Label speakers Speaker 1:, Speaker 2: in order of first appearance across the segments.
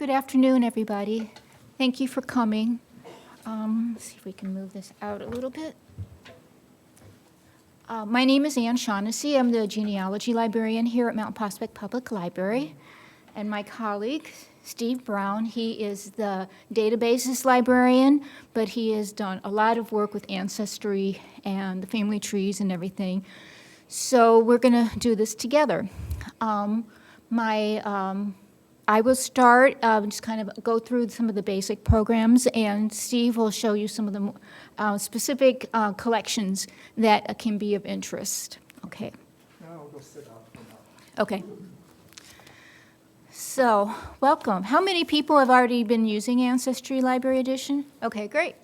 Speaker 1: Good afternoon, everybody. Thank you for coming. Let's see if we can move this out a little bit. My name is Ann Shaughnessy. I'm the genealogy librarian here at Mount Prospect Public Library. And my colleague, Steve Brown, he is the databases librarian, but he has done a lot of work with Ancestry and the family trees and everything. So we're going to do this together. I will start, just kind of go through some of the basic programs, and Steve will show you some of the specific collections that can be of interest. Okay.
Speaker 2: Now I'll go sit out for now.
Speaker 1: Okay. So, welcome. How many people have already been using Ancestry Library Edition? Okay, great.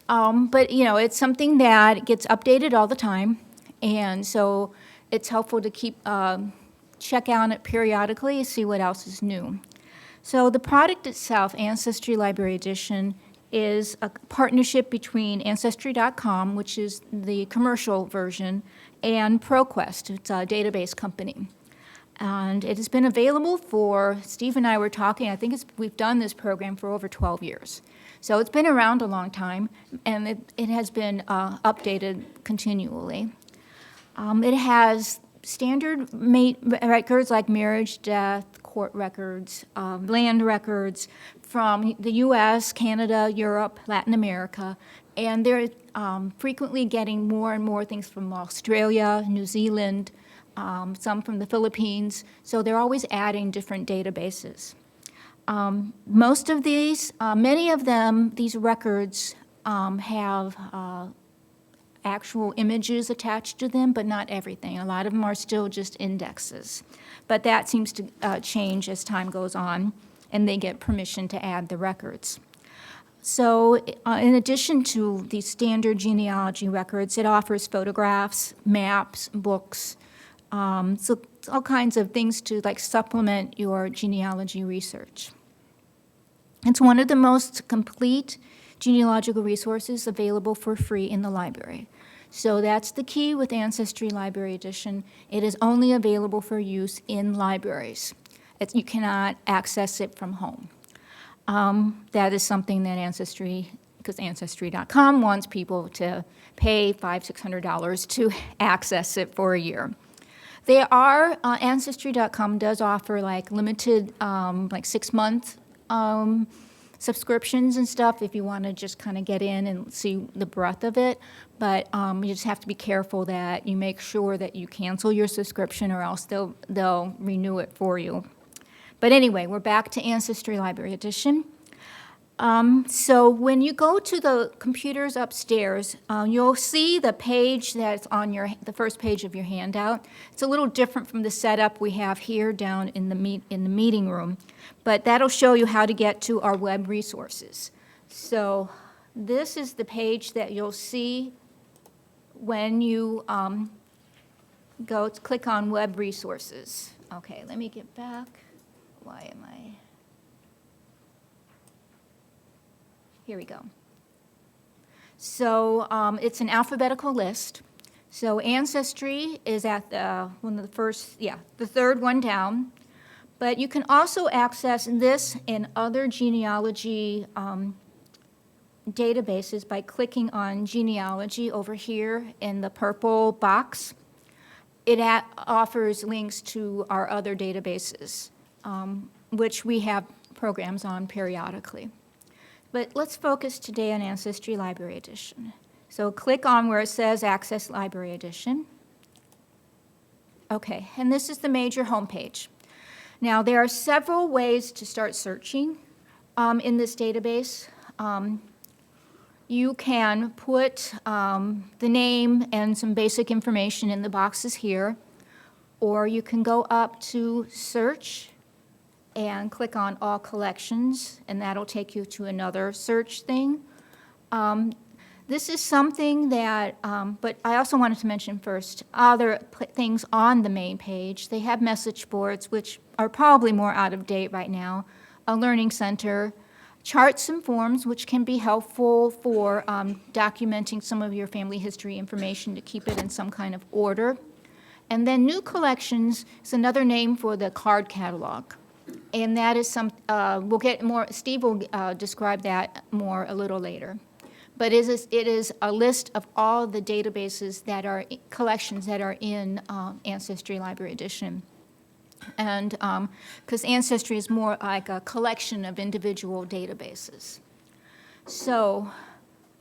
Speaker 1: But, you know, it's something that gets updated all the time, and so it's helpful to keep check on it periodically, see what else is new. So the product itself, Ancestry Library Edition, is a partnership between Ancestry.com, which is the commercial version, and ProQuest. It's a database company. And it has been available for, Steve and I were talking, I think we've done this program for over 12 years. So it's been around a long time, and it has been updated continually. It has standard records like marriage, death, court records, land records from the U.S., Canada, Europe, Latin America, and they're frequently getting more and more things from Australia, New Zealand, some from the Philippines, so they're always adding different databases. Most of these, many of them, these records have actual images attached to them, but not everything. A lot of them are still just indexes. But that seems to change as time goes on, and they get permission to add the records. So in addition to the standard genealogy records, it offers photographs, maps, books, so all kinds of things to like supplement your genealogy research. It's one of the most complete genealogical resources available for free in the library. So that's the key with Ancestry Library Edition. It is only available for use in libraries. You cannot access it from home. That is something that because Ancestry.com wants people to pay $500, $600 to access it for a year. Ancestry.com does offer like limited, like 6-month subscriptions and stuff if you want to just kind of get in and see the breadth of it. But you just have to be careful that you make sure that you cancel your subscription or else they'll renew it for you. But anyway, we're back to Ancestry Library Edition. So when you go to the computers upstairs, you'll see the page that's on the first page of your handout. It's a little different from the setup we have here down in the meeting room, but that'll show you how to get to our web resources. So this is the page that you'll see when you click on web resources. Okay, let me get back. Why am I? Here we go. So it's an alphabetical list. So Ancestry is at the third one down. But you can also access this and other genealogy databases by clicking on genealogy over here in the purple box. It offers links to our other databases, which we have programs on periodically. But let's focus today on Ancestry Library Edition. So click on where it says Access Library Edition. Okay, and this is the major homepage. Now, there are several ways to start searching in this database. You can put the name and some basic information in the boxes here, or you can go up to Search and click on All Collections, and that'll take you to another search thing. This is something that, but I also wanted to mention first, other things on the main page. They have message boards, which are probably more out of date right now, a learning center, charts and forms, which can be helpful for documenting some of your family history information to keep it in some kind of order. And then New Collections is another name for the card catalog. And that is we'll get more, Steve will describe that more a little later. But it is a list of all the databases that are, collections that are in Ancestry Library Edition. And because Ancestry is more like a collection of individual databases. So,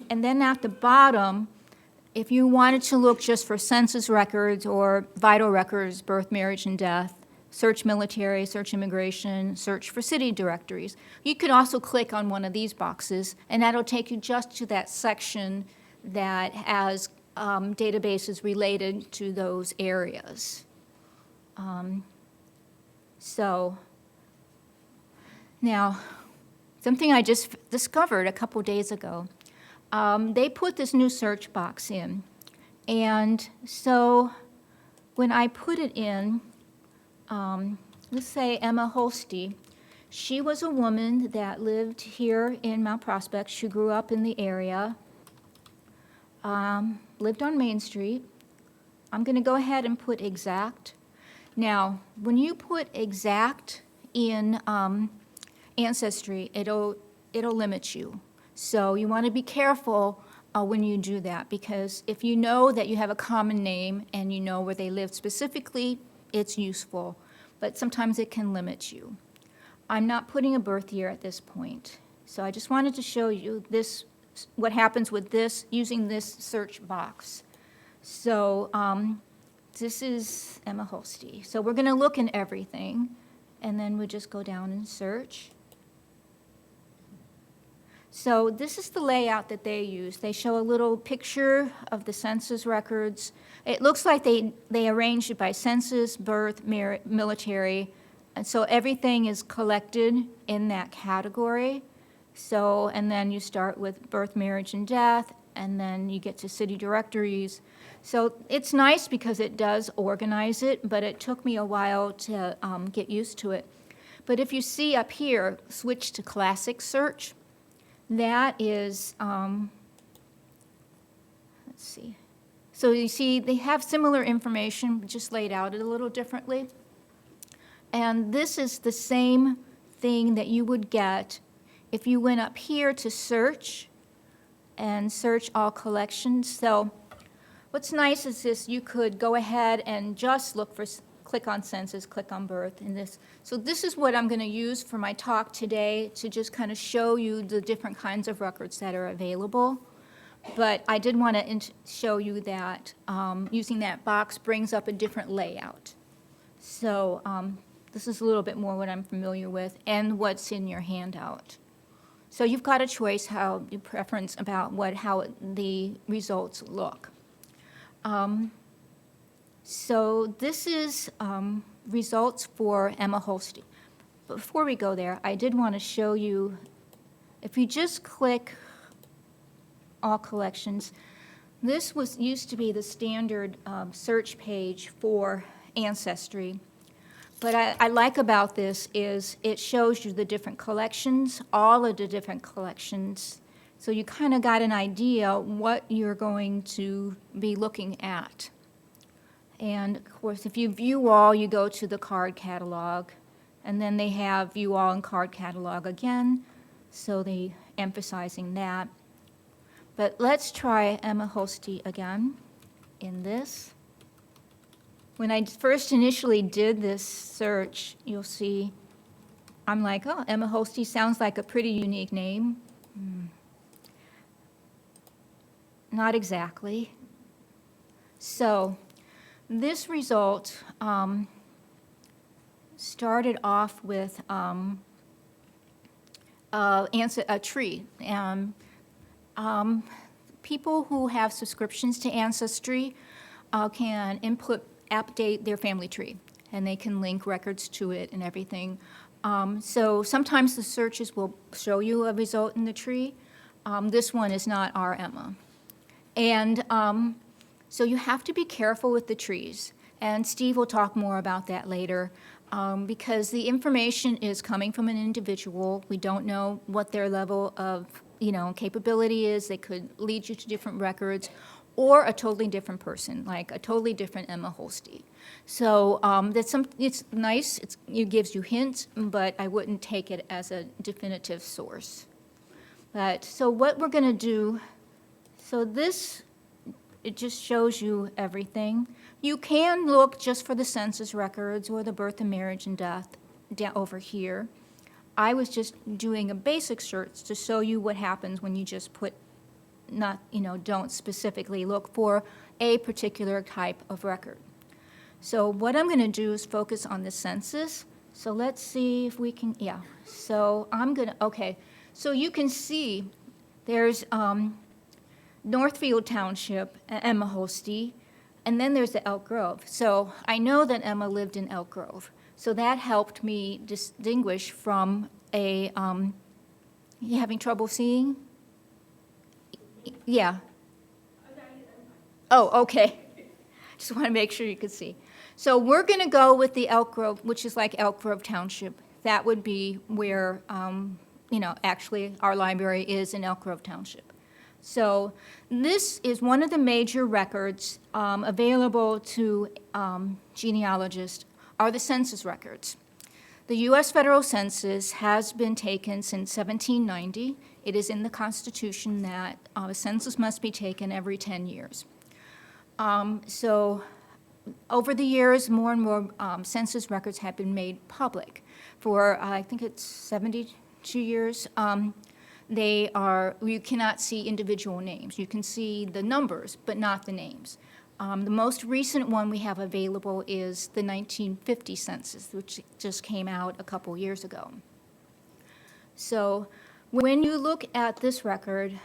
Speaker 1: and then at the bottom, if you wanted to look just for census records or vital records, birth, marriage, and death, search military, search immigration, search for city directories, you could also click on one of these boxes, and that'll take you just to that section that has databases related to those areas. So now, something I just discovered a couple days ago. They put this new search box in. And so when I put it in, let's say Emma Holste, she was a woman that lived here in Mount Prospect. She grew up in the area, lived on Main Street. I'm going to go ahead and put exact. Now, when you put exact in Ancestry, it'll limit you. So you want to be careful when you do that, because if you know that you have a common name and you know where they lived specifically, it's useful. But sometimes it can limit you. I'm not putting a birth year at this point. So I just wanted to show you this, what happens with this, using this search box. So this is Emma Holste. So we're going to look in everything, and then we just go down and search. So this is the layout that they use. They show a little picture of the census records. It looks like they arranged it by census, birth, military, and so everything is collected in that category. So, and then you start with birth, marriage, and death, and then you get to city directories. So it's nice because it does organize it, but it took me a while to get used to it. But if you see up here, switch to classic search, that is, let's see. So you see they have similar information, just laid out a little differently. And this is the same thing that you would get if you went up here to search and search all collections. So what's nice is this, you could go ahead and just look for, click on census, click on birth, and this. So this is what I'm going to use for my talk today, to just kind of show you the different kinds of records that are available. But I did want to show you that using that box brings up a different layout. So this is a little bit more what I'm familiar with and what's in your handout. So you've got a choice how you preference about how the results look. So this is results for Emma Holste. Before we go there, I did want to show you, if you just click all collections, this used to be the standard search page for Ancestry. What I like about this is it shows you the different collections, all of the different collections. So you kind of got an idea what you're going to be looking at. And of course, if you view all, you go to the card catalog, and then they have view all and card catalog again, so they emphasizing that. But let's try Emma Holste again in this. When I first initially did this search, you'll see, I'm like, oh, Emma Holste sounds like a pretty unique name. Not exactly. So this result started off with a tree. People who have subscriptions to Ancestry can update their family tree, and they can link records to it and everything. So sometimes the searches will show you a result in the tree. This one is not our Emma. And so you have to be careful with the trees. And Steve will talk more about that later, because the information is coming from an individual. We don't know what their level of capability is. They could lead you to different records, or a totally different person, like a totally different Emma Holste. So it's nice. It gives you hints, but I wouldn't take it as a definitive source. So what we're going to do, so this, it just shows you everything. You can look just for the census records or the birth and marriage and death over here. I was just doing a basic search to show you what happens when you just put don't specifically look for a particular type of record. So what I'm going to do is focus on the census. So let's see if we can, yeah. So I'm going to, okay. So you can see there's Northfield Township, Emma Holste, and then there's the Elk Grove. So I know that Emma lived in Elk Grove. So that helped me distinguish from you having trouble seeing? Yeah. Oh, okay. Just want to make sure you could see. So we're going to go with the Elk Grove, which is like Elk Grove Township. That would be where, actually our library is in Elk Grove Township. So this is one of the major records available to genealogists are the census records. The U.S. federal census has been taken since 1790. It is in the Constitution that a census must be taken every 10 years. So over the years, more and more census records have been made public. For, I think it's 72 years, you cannot see individual names. You can see the numbers, but not the names. The most recent one we have available is the 1950 census, which just came out a couple years ago. So when you look at this record,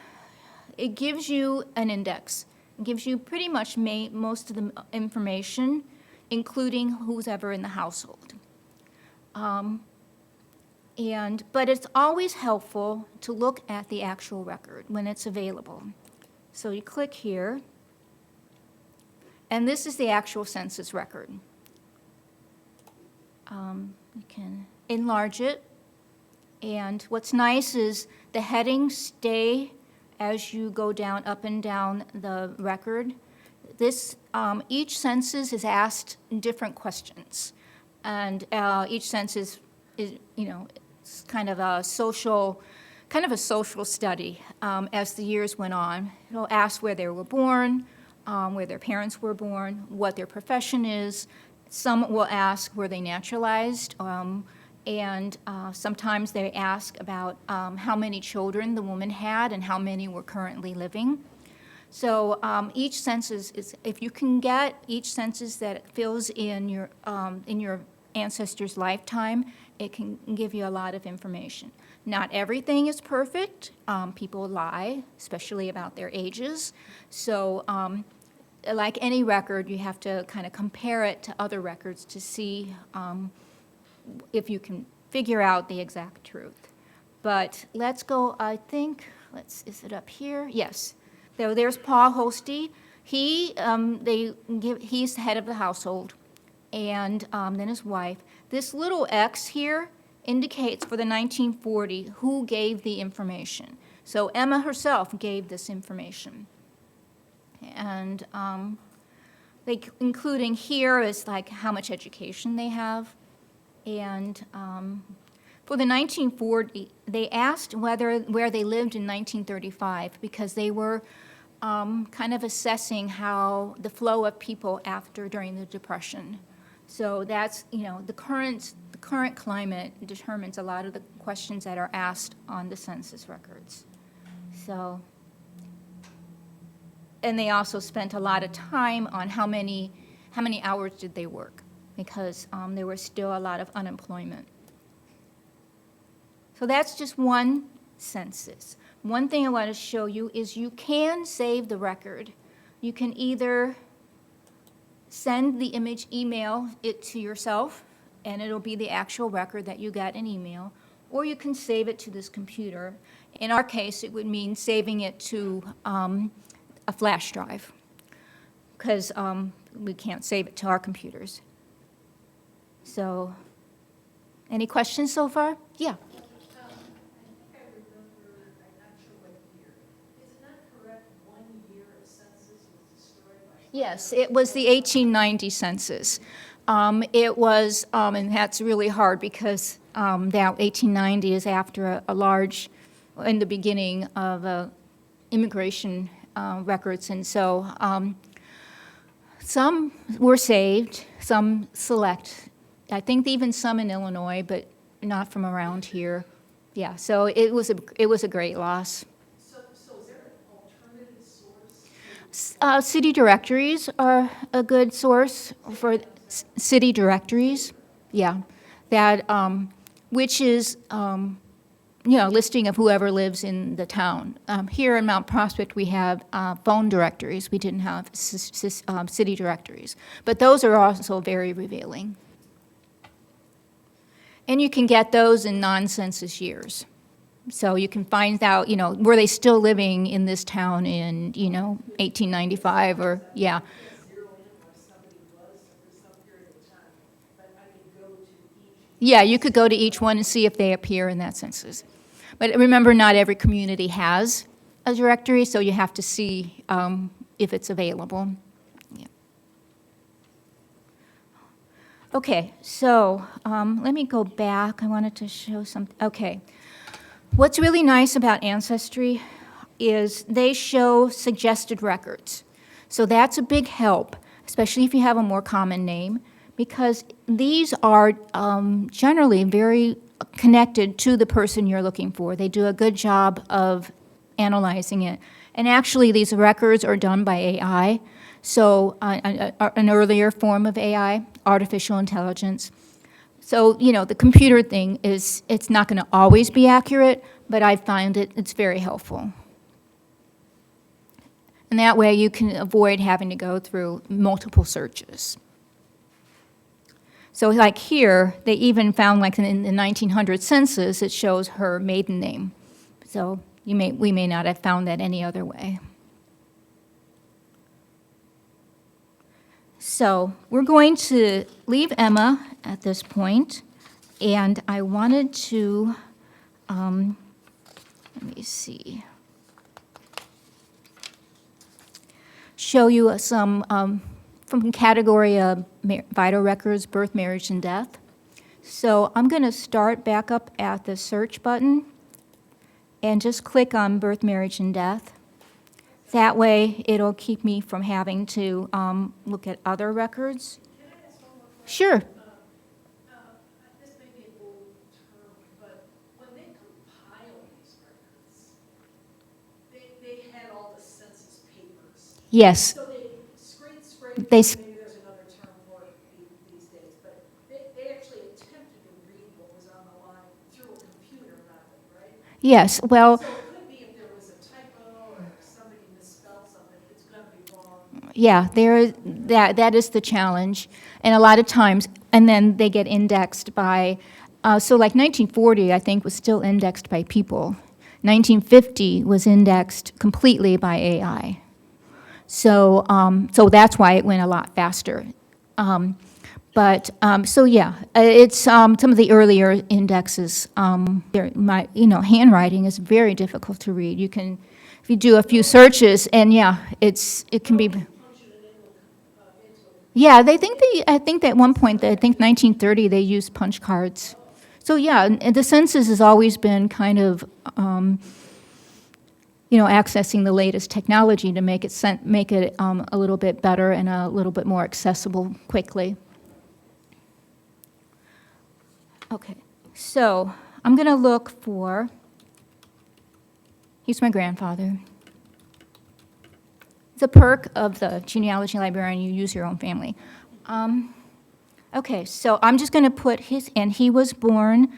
Speaker 1: it gives you an index. It gives you pretty much most of the information, including who's ever in the household. But it's always helpful to look at the actual record when it's available. So you click here. And this is the actual census record. You can enlarge it. And what's nice is the headings stay as you go down, up and down the record. Each census is asked different questions. And each census is, it's kind of a social study as the years went on. It'll ask where they were born, where their parents were born, what their profession is. Some will ask, were they naturalized? And sometimes they ask about how many children the woman had and how many were currently living. So each census is, if you can get each census that fills in your ancestor's lifetime, it can give you a lot of information. Not everything is perfect. People lie, especially about their ages. So like any record, you have to kind of compare it to other records to see if you can figure out the exact truth. But let's go, I think, is it up here? Yes. There's Paul Holste. He's the head of the household, and then his wife. This little X here indicates for the 1940 who gave the information. So Emma herself gave this information. And including here is like how much education they have. And for the 1940, they asked where they lived in 1935 because they were kind of assessing how the flow of people during the Depression. So that's, the current climate determines a lot of the questions that are asked on the census records. So, and they also spent a lot of time on how many hours did they work, because there was still a lot of unemployment. So that's just one census. One thing I want to show you is you can save the record. You can either send the email it to yourself, and it'll be the actual record that you got in email, or you can save it to this computer. In our case, it would mean saving it to a flash drive, because we can't save it to our computers. So, any questions so far? Yeah.
Speaker 3: I think I remember, I'm not sure what
Speaker 1: Yes, it was the 1890 census. It was, and that's really hard because that 1890 is after a large, in the beginning of immigration records, and so some were saved, some select. I think even some in Illinois, but not from around here. Yeah, so it was a great loss.
Speaker 3: So is there an alternative source?
Speaker 1: City directories are a good source for city directories. Yeah, that which is listing of whoever lives in the town. Here in Mount Prospect, we have phone directories. We didn't have city directories, but those are also very revealing. And you can get those in non-census years. So you can find out, were they still living in this town in, 1895 or, yeah.
Speaker 3: Zero in where somebody was for some period of time, but I could go to each.
Speaker 1: Yeah, you could go to each one and see if they appear in that census. But remember, not every community has a directory, so you have to see if it's available. Yeah. Okay, so let me go back. I wanted to show something. Okay. What's really nice about Ancestry is they show suggested records. So that's a big help, especially if you have a more common name, because these are generally very connected to the person you're looking for. They do a good job of analyzing it. And actually, these records are done by AI, so an earlier form of AI, artificial intelligence. So, the computer thing it's not going to always be accurate, but I find it's very helpful. And that way you can avoid having to go through multiple searches. So like here, they even found like in the 1900 census, it shows her maiden name. So we may not have found that any other way. So we're going to leave Emma at this point, and I wanted to, let me see, show you some from the category of vital records, birth, marriage, and death. So I'm going to start back up at the search button and just click on birth, marriage, and death. That way, it'll keep me from having to look at other records.
Speaker 3: Can I ask one more question?
Speaker 1: Sure.
Speaker 3: This may be an old term, but when they compile these records, they had all the census papers.
Speaker 1: Yes.
Speaker 3: So they scrape,
Speaker 1: They
Speaker 3: maybe there's another term for it these days, but they actually attempted to read what was on the line through a computer method, right?
Speaker 1: Yes. Well,
Speaker 3: So it could be if there was a typo or if somebody misspelled something, it's going to be wrong.
Speaker 1: yeah, that is the challenge, and a lot of times, and then they get indexed by. So like 1940, I think, was still indexed by people. 1950 was indexed completely by AI. So that's why it went a lot faster. So yeah, it's some of the earlier indexes. Handwriting is very difficult to read. You can, if you do a few searches, and yeah, it can be. Yeah, I think at one point, I think 1930, they used punch cards. So yeah, and the census has always been kind of. Accessing the latest technology to make it a little bit better and a little bit more accessible quickly. Okay, so I'm going to look for, he's my grandfather. The perk of the genealogy librarian, you use your own family. Okay, so I'm just going to put and he was born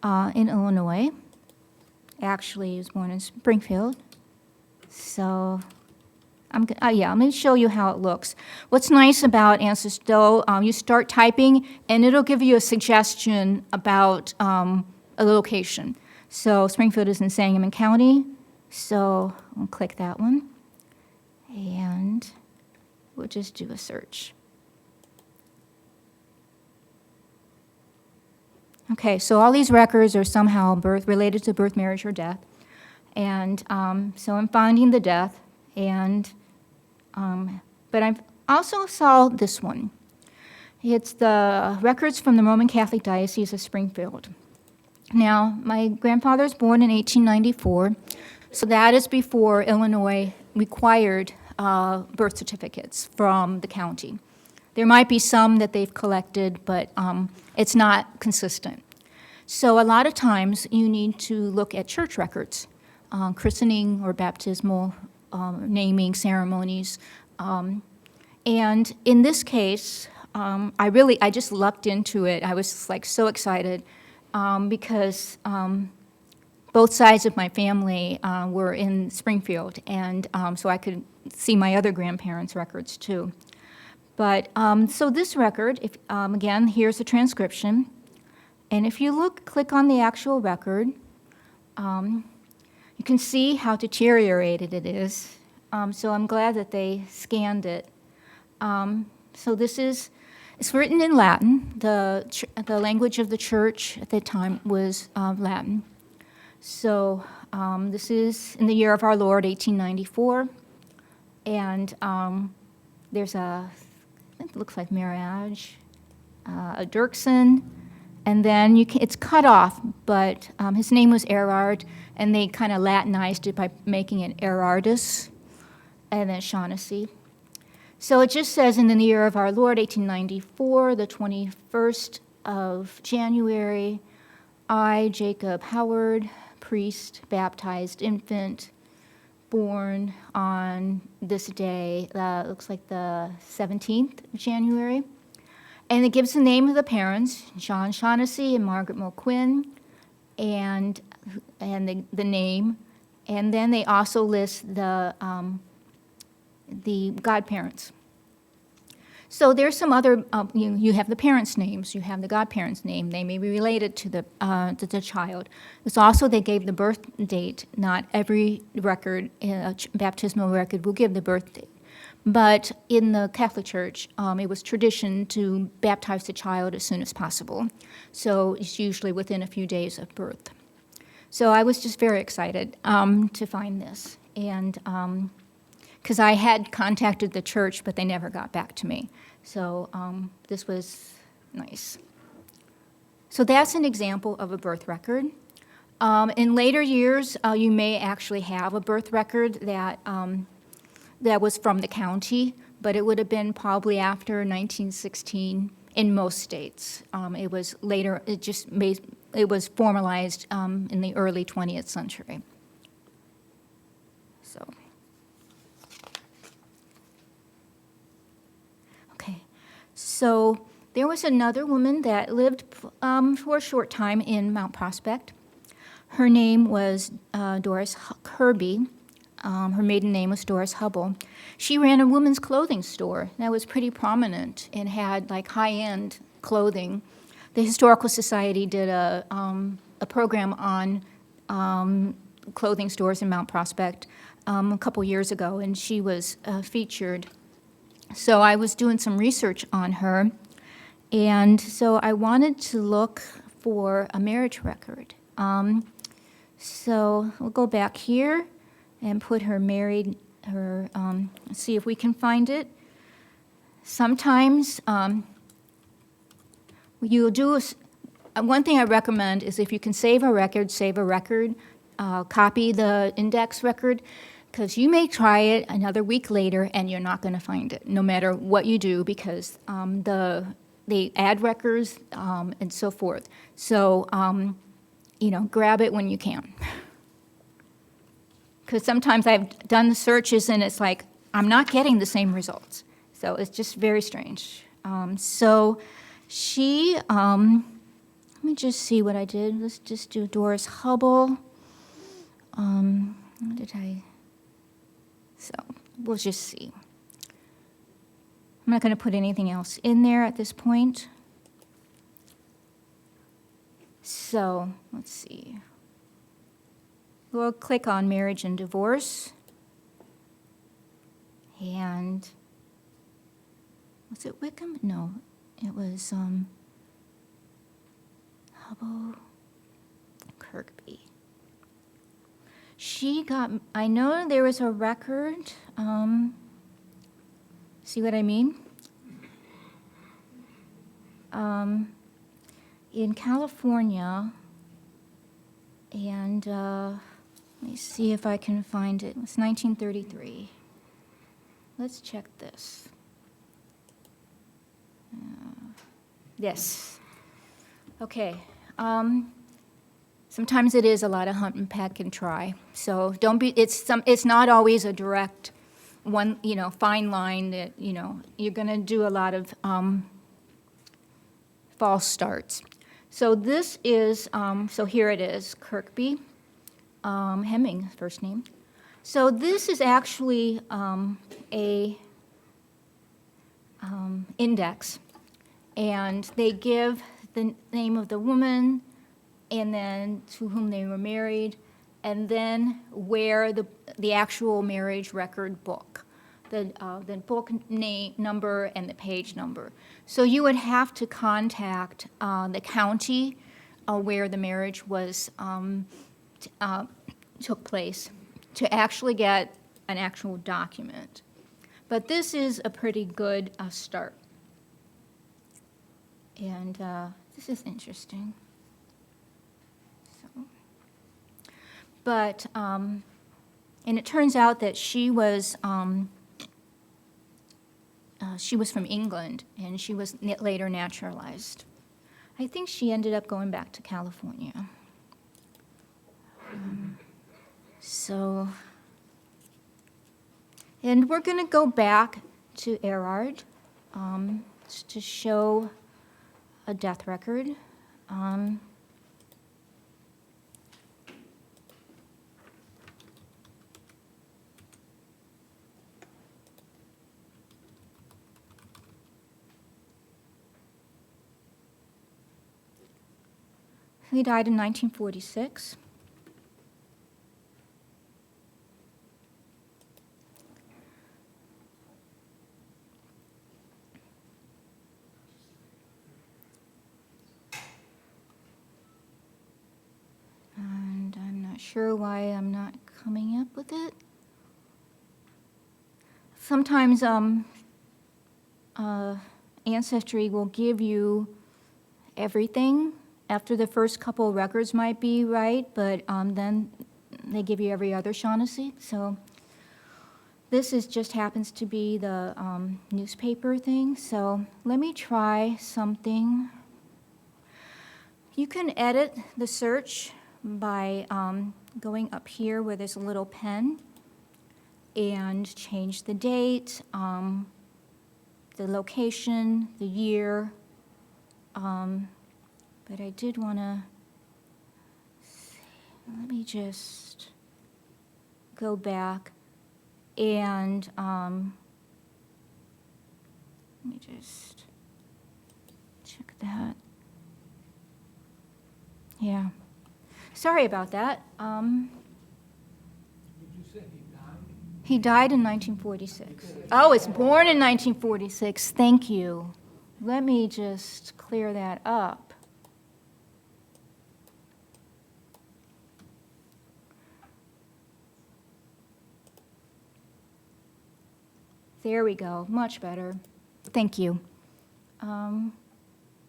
Speaker 1: in Illinois. Actually, he was born in Springfield. So I'm going to show you how it looks. What's nice about Ancestry, though, you start typing, and it'll give you a suggestion about a location. So Springfield is in Sangamon County, so I'll click that one, and we'll just do a search. Okay, so all these records are somehow related to birth, marriage, or death. And so I'm finding the death, and But I also saw this one. It's the records from the Roman Catholic Diocese of Springfield. Now, my grandfather was born in 1894, so that is before Illinois required birth certificates from the county. There might be some that they've collected, but it's not consistent. So a lot of times you need to look at church records, christening or baptismal naming ceremonies. And in this case, I just lucked into it. I was like so excited because both sides of my family were in Springfield, and so I could see my other grandparents' records too. But so this record, if, again, here's the transcription. And if you click on the actual record, you can see how deteriorated it is. So I'm glad that they scanned it. So it's written in Latin. The language of the church at the time was Latin. So this is in the year of our Lord, 1894. And there's I think it looks like marriage, a Dirksen, and then it's cut off, but his name was Erard, and they kind of Latinized it by making it Erardus, and then Shaughnessy. So it just says in the year of our Lord, 1894, the 21st of January, I, Jacob Howard, priest, baptized infant, born on this day, looks like the 17th of January. And it gives the name of the parents, John Shaughnessy and Margaret Mulquinn, and the name. And then they also list the godparents. So there's some other, you have the parents' names, you have the godparents' name. They may be related to the child. It's also, they gave the birth date. Not every record, baptismal record, will give the birth date. But in the Catholic Church, it was tradition to baptize the child as soon as possible. So it's usually within a few days of birth. So I was just very excited to find this. And because I had contacted the church, but they never got back to me. So this was nice. So that's an example of a birth record. In later years, you may actually have a birth record that was from the county, but it would have been probably after 1916 in most states. It was later, it was formalized in the early 20th century. So. Okay, so there was another woman that lived for a short time in Mount Prospect. Her name was Doris Kirby. Her maiden name was Doris Hubble. She ran a women's clothing store that was pretty prominent and had like high-end clothing. The Historical Society did a program on clothing stores in Mount Prospect a couple years ago, and she was featured. So I was doing some research on her, and so I wanted to look for a marriage record. So we'll go back here and put her married, see if we can find it. Sometimes you'll do, one thing I recommend is if you can save a record, copy the index record, because you may try it another week later and you're not going to find it, no matter what you do, because they add records and so forth. So, grab it when you can. Because sometimes I've done the searches and it's like, I'm not getting the same results. So it's just very strange. So she, let me just see what I did. Let's just do Doris Hubble. What did I? So we'll just see. I'm not going to put anything else in there at this point. So let's see. We'll click on marriage and divorce. And was it Wickham? No, it was Hubble Kirkby. She got, I know there was a record See what I mean? In California, and let me see if I can find it. It's 1933. Let's check this. Yes. Okay. Sometimes it is a lot of hunt and peck and try. So don't be. It's not always a direct one. Fine line that you're going to do a lot of false starts. So this is. So here it is. Kirkby, Hemming, first name. So this is actually a index, and they give the name of the woman, and then to whom they were married, and then where the actual marriage record book, the book name number and the page number. So you would have to contact the county where the marriage was took place to actually get an actual document. But this is a pretty good start. And this is interesting. So, but, and it turns out that she was from England, and she was later naturalized. I think she ended up going back to California. And we're going to go back to Erard to show a death record. He died in 1946. And I'm not sure why I'm not coming up with it. Sometimes Ancestry will give you everything. After the first couple of records might be right, but then they give you every other Shaughnessy. So this just happens to be the newspaper thing. So let me try something. You can edit the search by going up here where there's a little pen and change the date, the location, the year. But I did want to, let me just go back and let me just check that. Yeah. Sorry about that.
Speaker 2: Did you say he died?
Speaker 1: He died in 1946. Oh, it's born in 1946. Thank you. Let me just clear that up. There we go, much better. Thank you.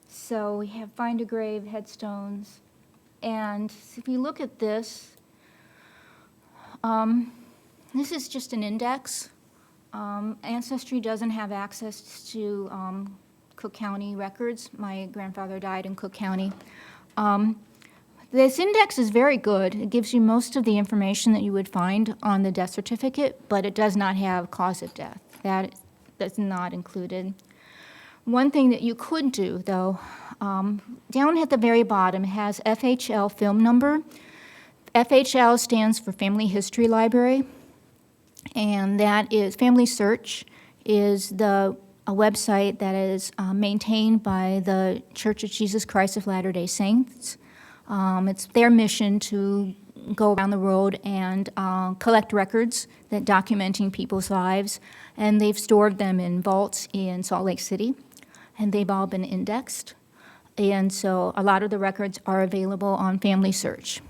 Speaker 1: So we have find a grave, headstones, and if you look at this, this is just an index. Ancestry doesn't have access to Cook County records. My grandfather died in Cook County. This index is very good. It gives you most of the information that you would find on the death certificate, but it does not have cause of death. That's not included. One thing that you could do, though, down at the very bottom has FHL film number. FHL stands for Family History Library, and that is Family Search is a website that is maintained by the Church of Jesus Christ of Latter-day Saints. It's their mission to go around the world and collect records that documenting people's lives, and they've stored them in vaults in Salt Lake City, and they've all been indexed. And so a lot of the records are available on Family Search.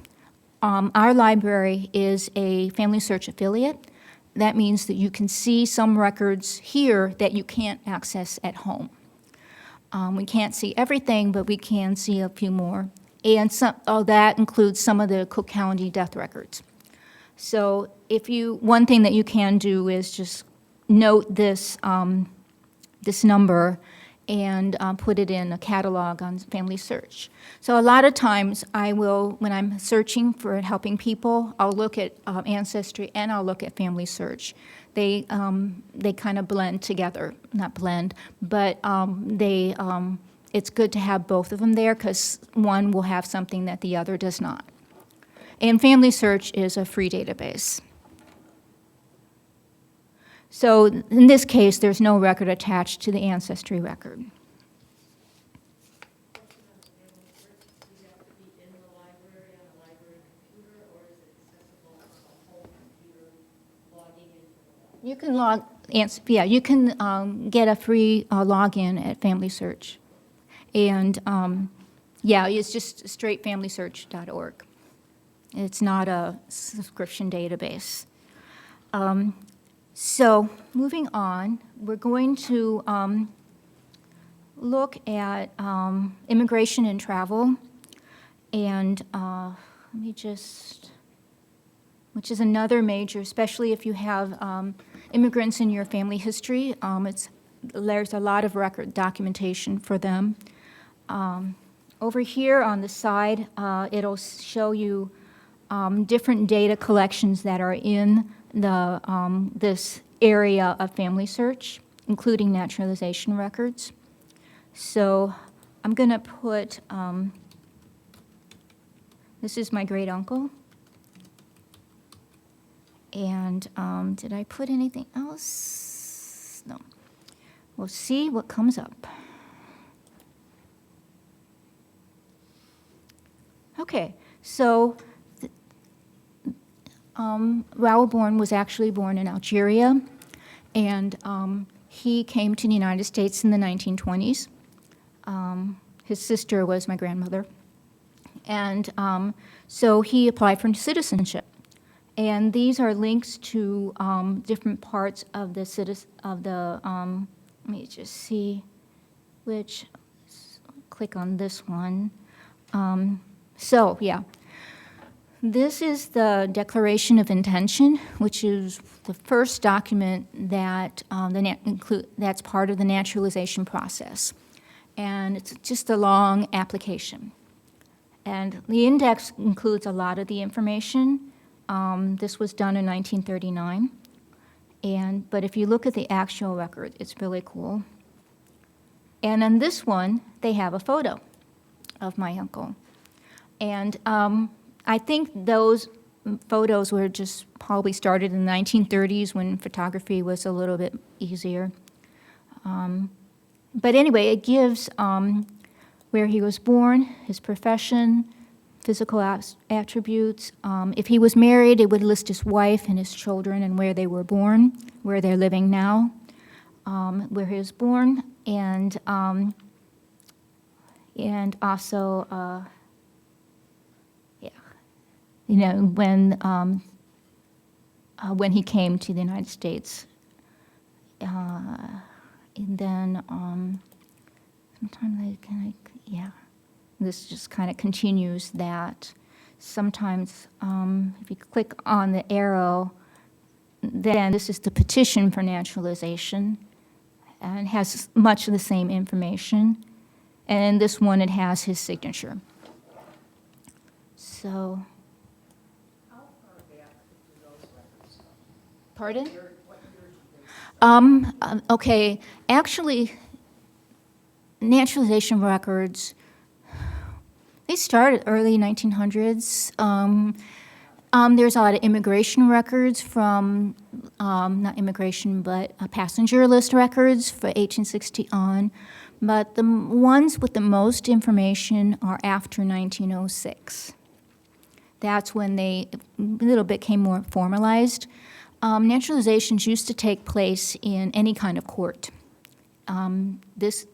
Speaker 1: Our library is a Family Search affiliate, that means that you can see some records here that you can't access at home. We can't see everything, but we can see a few more. And that includes some of the Cook County death records. So one thing that you can do is just note this, this number and put it in a catalog on Family Search. So a lot of times I will, when I'm searching for helping people, I'll look at Ancestry and I'll look at Family Search. They kind of blend together, not blend, but it's good to have both of them there because one will have something that the other does not. And Family Search is a free database. So in this case, there's no record attached to the Ancestry record.
Speaker 4: Does it have to be in the library on a library computer, or is it accessible on a home computer logging into the library?
Speaker 1: You can you can get a free login at Family Search. And it's just straightfamilysearch.org. It's not a subscription database. So moving on, we're going to look at immigration and travel. And which is another major, especially if you have immigrants in your family history. There's a lot of record documentation for them. Over here on the side, it'll show you different data collections that are in this area of Family Search, including naturalization records. So I'm going to put, this is my great uncle. And did I put anything else? No. We'll see what comes up. Okay, so Raoul Born was actually born in Algeria, and he came to the United States in the 1920s. His sister was my grandmother. And so he applied for citizenship. And these are links to different parts of the let me just see which, click on this one. So, yeah. This is the Declaration of Intention, which is the first document that that's part of the naturalization process. And it's just a long application. And the index includes a lot of the information. This was done in 1939. But if you look at the actual record, it's really cool. And on this one, they have a photo of my uncle. And I think those photos were just probably started in the 1930s when photography was a little bit easier. But anyway, it gives where he was born, his profession, physical attributes. If he was married, it would list his wife and his children and where they were born, where they're living now, where he was born, and also, when he came to the United States. And then sometimes this just kind of continues that. Sometimes if you click on the arrow, then this is the petition for naturalization, and it has much of the same information. And in this one, it has his signature. So.
Speaker 4: How far back do those records go?
Speaker 1: Pardon?
Speaker 4: What years do they start?
Speaker 1: Okay, actually, naturalization records, they started early 1900s. There's a lot of immigration records from, not immigration, but passenger list records for 1860 on. But the ones with the most information are after 1906. That's when they a little bit became more formalized. Naturalizations used to take place in any kind of court.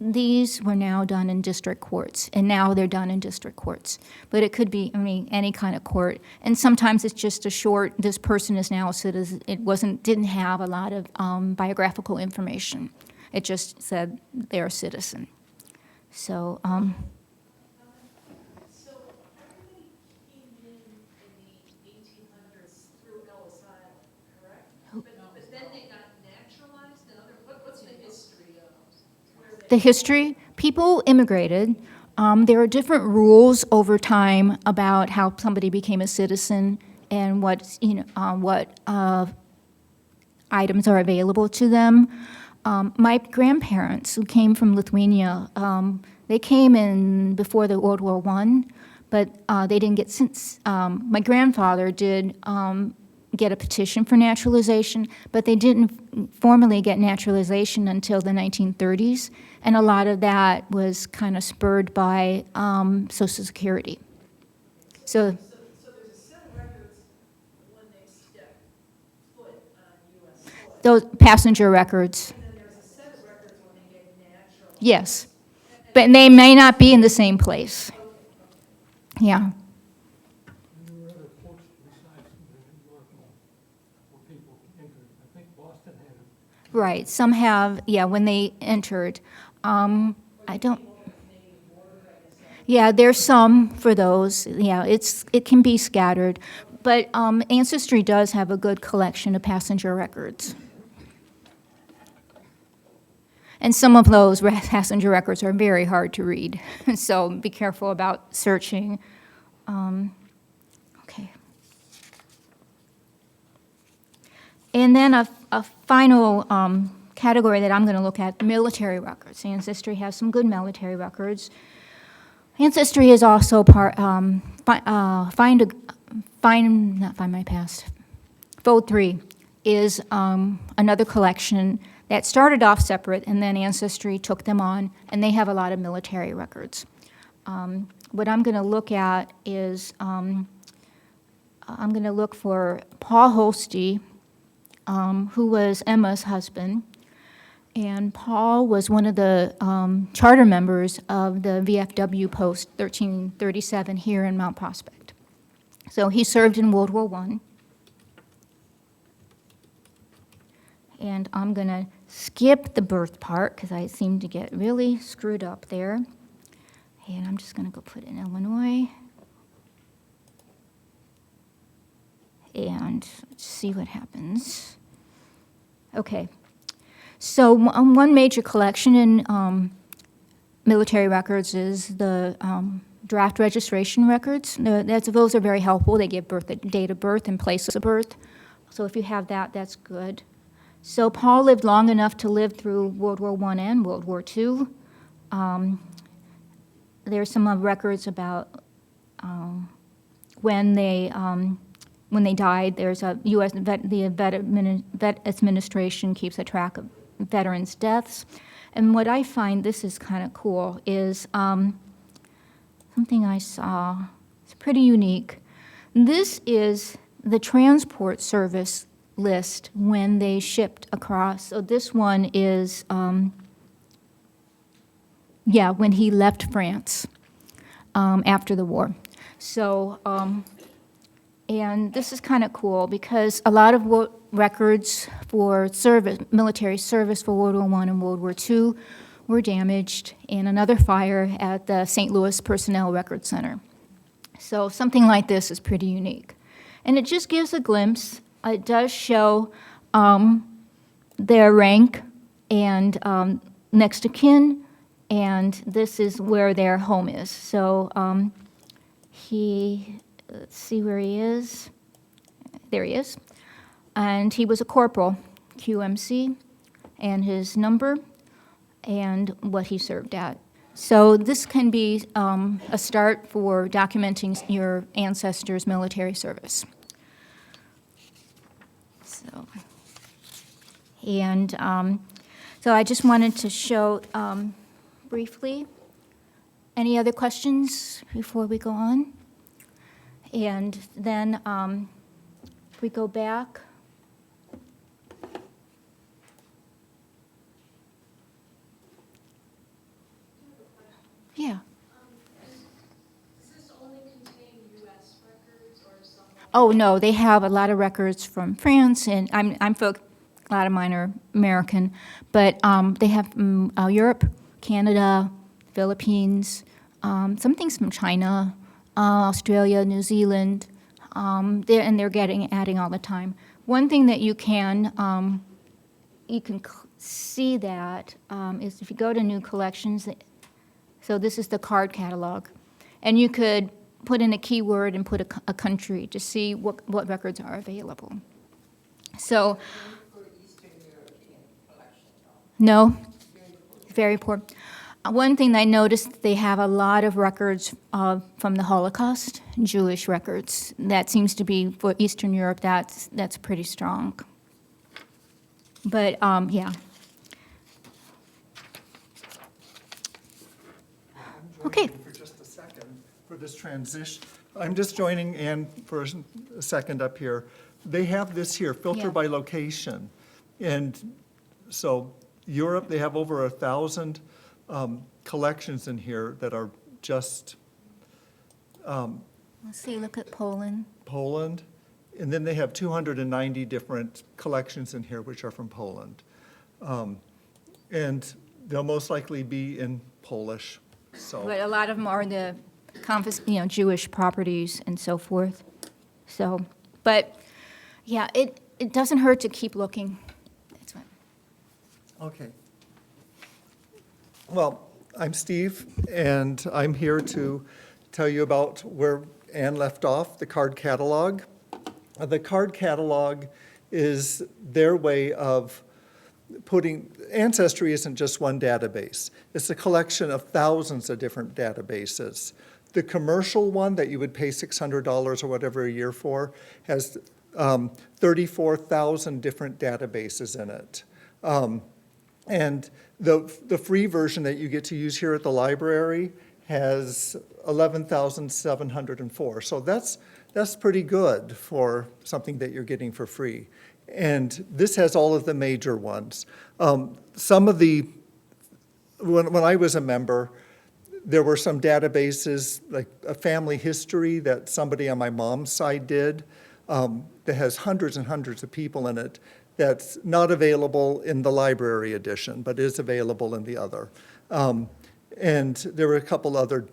Speaker 1: These were now done in district courts, and now they're done in district courts. But it could be, I mean, any kind of court. And sometimes it's just a short, this person is now a citizen. It didn't have a lot of biographical information. It just said they're a citizen. So,
Speaker 3: So everybody came in the 1800s through Ellis Island, correct? But then they got naturalized and what's the history of where they?
Speaker 1: the history, people immigrated. There are different rules over time about how somebody became a citizen and what items are available to them. My grandparents, who came from Lithuania, they came in before the World War I, but they didn't get since. My grandfather did get a petition for naturalization, but they didn't formally get naturalization until the 1930s, and a lot of that was kind of spurred by Social Security. So
Speaker 3: So there's a set of records when they step foot on US soil.
Speaker 1: those passenger records,
Speaker 3: And then there's a set of records when they get naturalized.
Speaker 1: yes, but they may not be in the same place. Yeah.
Speaker 2: And there were other ports besides the New York one where people entered. I think Boston had it.
Speaker 1: Right, some have, yeah, when they entered. I don't, yeah, there's some for those, yeah, it can be scattered. But Ancestry does have a good collection of passenger records. And some of those passenger records are very hard to read, so be careful about searching. Okay. And then a final category that I'm going to look at, military records. Ancestry has some good military records. Ancestry is also Fold 3 is another collection that started off separate, and then Ancestry took them on, and they have a lot of military records. What I'm going to look at is, I'm going to look for Paul Holste, who was Emma's husband, and Paul was one of the charter members of the VFW Post 1337 here in Mount Prospect. So he served in World War I. And I'm going to skip the birth part because I seem to get really screwed up there. And I'm just going to go put in Illinois. And let's see what happens. Okay. So one major collection in military records is the draft registration records. Those are very helpful. They give date of birth and place of birth. So if you have that, that's good. So Paul lived long enough to live through World War I and World War II. There's some records about when they died. There's a U.S. Vet Administration keeps a track of veterans' deaths. And what I find, this is kind of cool, is something I saw. It's pretty unique. This is the transport service list when they shipped across. So this one is, when he left France after the war. So, and this is kind of cool because a lot of records for military service for World War I and World War II were damaged in another fire at the St. Louis Personnel Record Center. So something like this is pretty unique. And it just gives a glimpse. It does show their rank and next of kin, and this is where their home is. So let's see where he is. There he is. And he was a corporal, QMC, and his number and what he served at. So this can be a start for documenting your ancestors' military service. So I just wanted to show briefly. Any other questions before we go on? And then if we go back. Yeah.
Speaker 3: Does this only contain US records or some?
Speaker 1: Oh, no, they have a lot of records from France, and a lot of mine are American, but they have Europe, Canada, Philippines, some things from China, Australia, New Zealand, they're adding all the time. One thing that you can see that is if you go to new collections, so this is the card catalog, and you could put in a keyword and put a country to see what records are available. So,
Speaker 5: For Eastern European collection,
Speaker 1: no,
Speaker 5: very poor.
Speaker 1: very poor. One thing I noticed, they have a lot of records from the Holocaust, Jewish records. That seems to be, for Eastern Europe, that's pretty strong. But, yeah.
Speaker 6: I'm
Speaker 1: Okay.
Speaker 6: joining for just a second for this transition. I'm just joining Ann for a second up here. They have this here, filter
Speaker 1: Yeah.
Speaker 6: by location. And so Europe, they have over 1,000 collections in here that are just
Speaker 1: Let's see, look at Poland.
Speaker 6: Poland. And then they have 290 different collections in here which are from Poland. And they'll most likely be in Polish, so.
Speaker 1: But a lot of them are the Jewish properties and so forth. So, but, yeah, it doesn't hurt to keep looking. That's what.
Speaker 6: Okay. Well, I'm Steve, and I'm here to tell you about where Ann left off, the card catalog. The card catalog is their way of Ancestry isn't just one database. It's a collection of thousands of different databases. The commercial one that you would pay $600 or whatever a year for has 34,000 different databases in it. And the free version that you get to use here at the library has 11,704. So that's pretty good for something that you're getting for free. And this has all of the major ones. Some of the, when I was a member, there were some databases, like a family history that somebody on my mom's side did, that has hundreds and hundreds of people in it, that's not available in the library edition, but is available in the other. And there were a couple other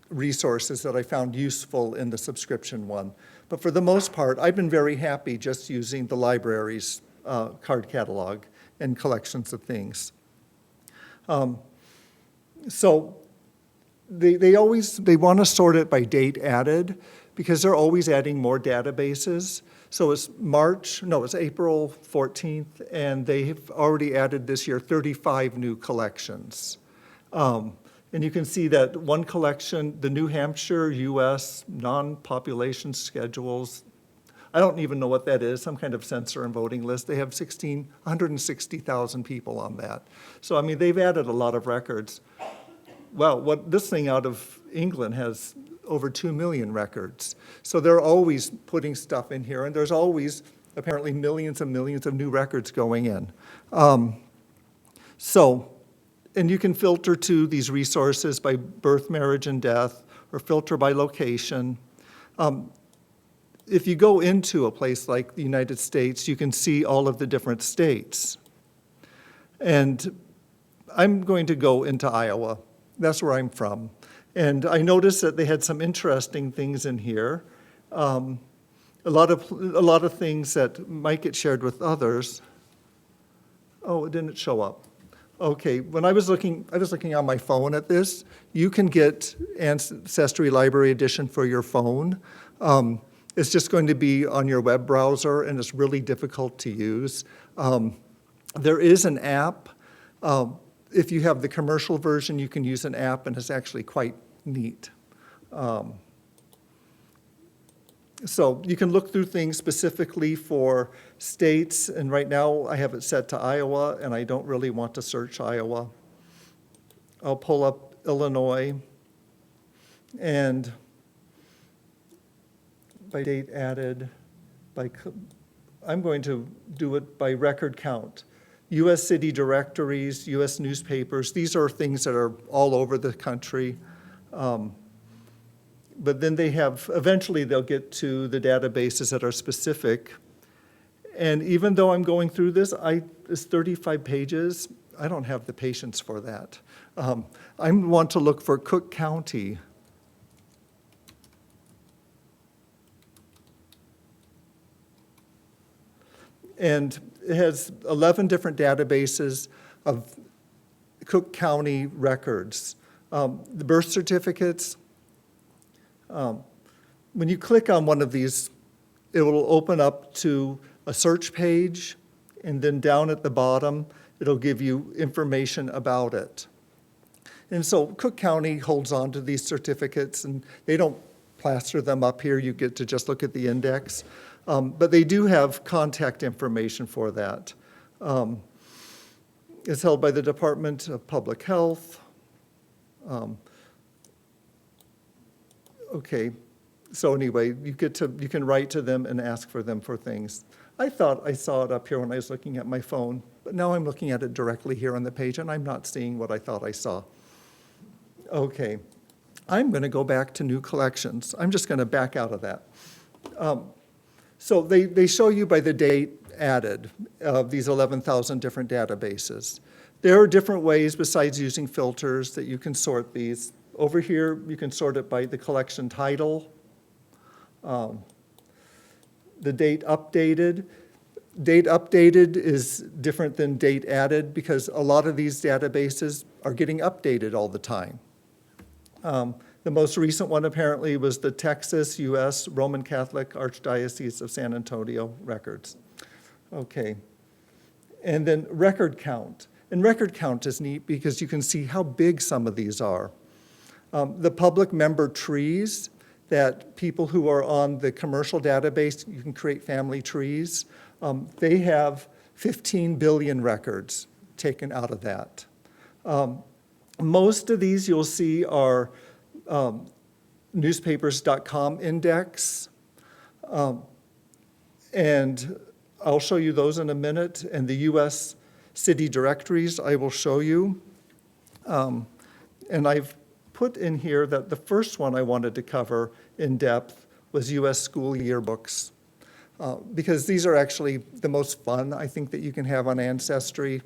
Speaker 6: resources that I found useful in the subscription one. But for the most part, I've been very happy just using the library's card catalog and collections of things. So they want to sort it by date added because they're always adding more databases. So it's April 14th, and they've already added this year 35 new collections. And you can see that one collection, the New Hampshire U.S. non-population schedules, I don't even know what that is, some kind of census and voting list. They have 160,000 people on that. So, I mean, they've added a lot of records. Well, this thing out of England has over 2 million records. So they're always putting stuff in here, and there's always apparently millions and millions of new records going in. And you can filter to these resources by birth, marriage, and death, or filter by location. If you go into a place like the United States, you can see all of the different states. And I'm going to go into Iowa. That's where I'm from. And I noticed that they had some interesting things in here. A lot of things that might get shared with others. Oh, it didn't show up. Okay, when I was looking on my phone at this. You can get Ancestry Library Edition for your phone. It's just going to be on your web browser, and it's really difficult to use. There is an app. If you have the commercial version, you can use an app, and it's actually quite neat. So you can look through things specifically for states, and right now I have it set to Iowa, and I don't really want to search Iowa. I'll pull up Illinois, and by date added, I'm going to do it by record count. U.S. city directories, U.S. newspapers. These are things that are all over the country. But then they have, eventually they'll get to the databases that are specific. And even though I'm going through this, it's 35 pages. I don't have the patience for that. I want to look for Cook County. And it has 11 different databases of Cook County records. The birth certificates, when you click on one of these, it will open up to a search page, and then down at the bottom, it'll give you information about it. And so Cook County holds on to these certificates, and they don't plaster them up here. You get to just look at the index. But they do have contact information for that. It's held by the Department of Public Health. Okay, so anyway, you can write to them and ask for them for things. I thought I saw it up here when I was looking at my phone, but now I'm looking at it directly here on the page, and I'm not seeing what I thought I saw. Okay, I'm going to go back to new collections. I'm just going to back out of that. So they show you by the date added of these 11,000 different databases. There are different ways besides using filters that you can sort these. Over here, you can sort it by the collection title, the date updated. Date updated is different than date added because a lot of these databases are getting updated all the time. The most recent one apparently was the Texas U.S. Roman Catholic Archdiocese of San Antonio records. Okay. And then record count. And record count is neat because you can see how big some of these are. The public member trees that people who are on the commercial database, you can create family trees. They have 15 billion records taken out of that. Most of these you'll see are newspapers.com index. And I'll show you those in a minute. And the U.S. city directories I will show you. And I've put in here that the first one I wanted to cover in depth was U.S. school yearbooks. Because these are actually the most fun, I think, that you can have on Ancestry,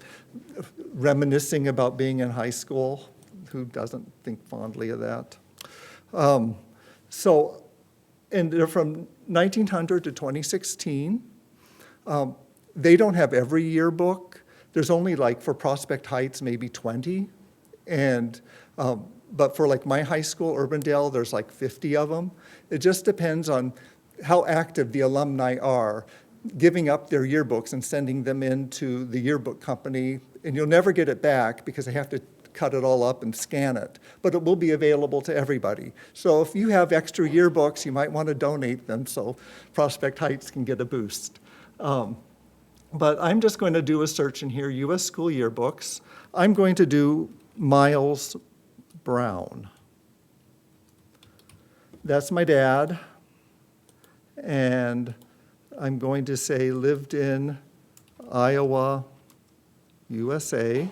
Speaker 6: reminiscing about being in high school. Who doesn't think fondly of that? And they're from 1900 to 2016. They don't have every yearbook. There's only, like, for Prospect Heights, maybe 20. And but for, like, my high school, Urbandale, there's like 50 of them. It just depends on how active the alumni are, giving up their yearbooks and sending them into the yearbook company. And you'll never get it back because they have to cut it all up and scan it. But it will be available to everybody. So if you have extra yearbooks, you might want to donate them so Prospect Heights can get a boost. But I'm just going to do a search in here, U.S. school yearbooks. I'm going to do Miles Brown. That's my dad. And I'm going to say lived in Iowa, USA.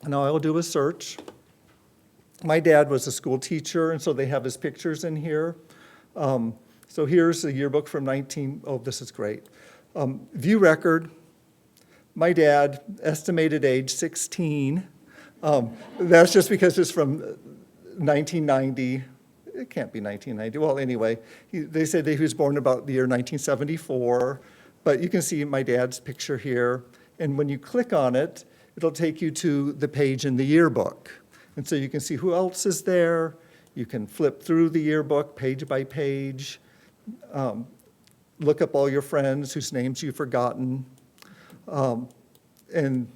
Speaker 6: Now I'll do a search. My dad was a school teacher, and so they have his pictures in here. So here's a yearbook from this is great. View record. My dad, estimated age 16. That's just because it's from 1990. It can't be 1990. Well, anyway, they said that he was born about the year 1974. But you can see my dad's picture here. And when you click on it, it'll take you to the page in the yearbook. And so you can see who else is there. You can flip through the yearbook page by page. Look up all your friends whose names you've forgotten. And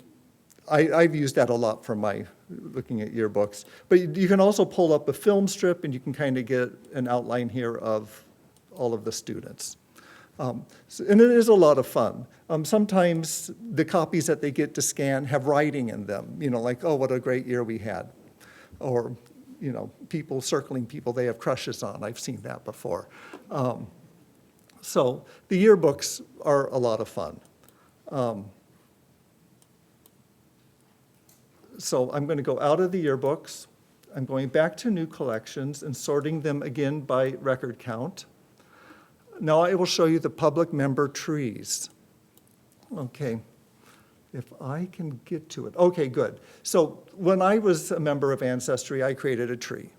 Speaker 6: I've used that a lot for my looking at yearbooks. But you can also pull up a film strip, and you can kind of get an outline here of all of the students. And it is a lot of fun. Sometimes the copies that they get to scan have writing in them, like, oh, what a great year we had. Or, people circling people they have crushes on. I've seen that before. So the yearbooks are a lot of fun. So I'm going to go out of the yearbooks. I'm going back to new collections and sorting them again by record count. Now I will show you the public member trees. Okay, if I can get to it. Okay, good. So when I was a member of Ancestry, I created a tree.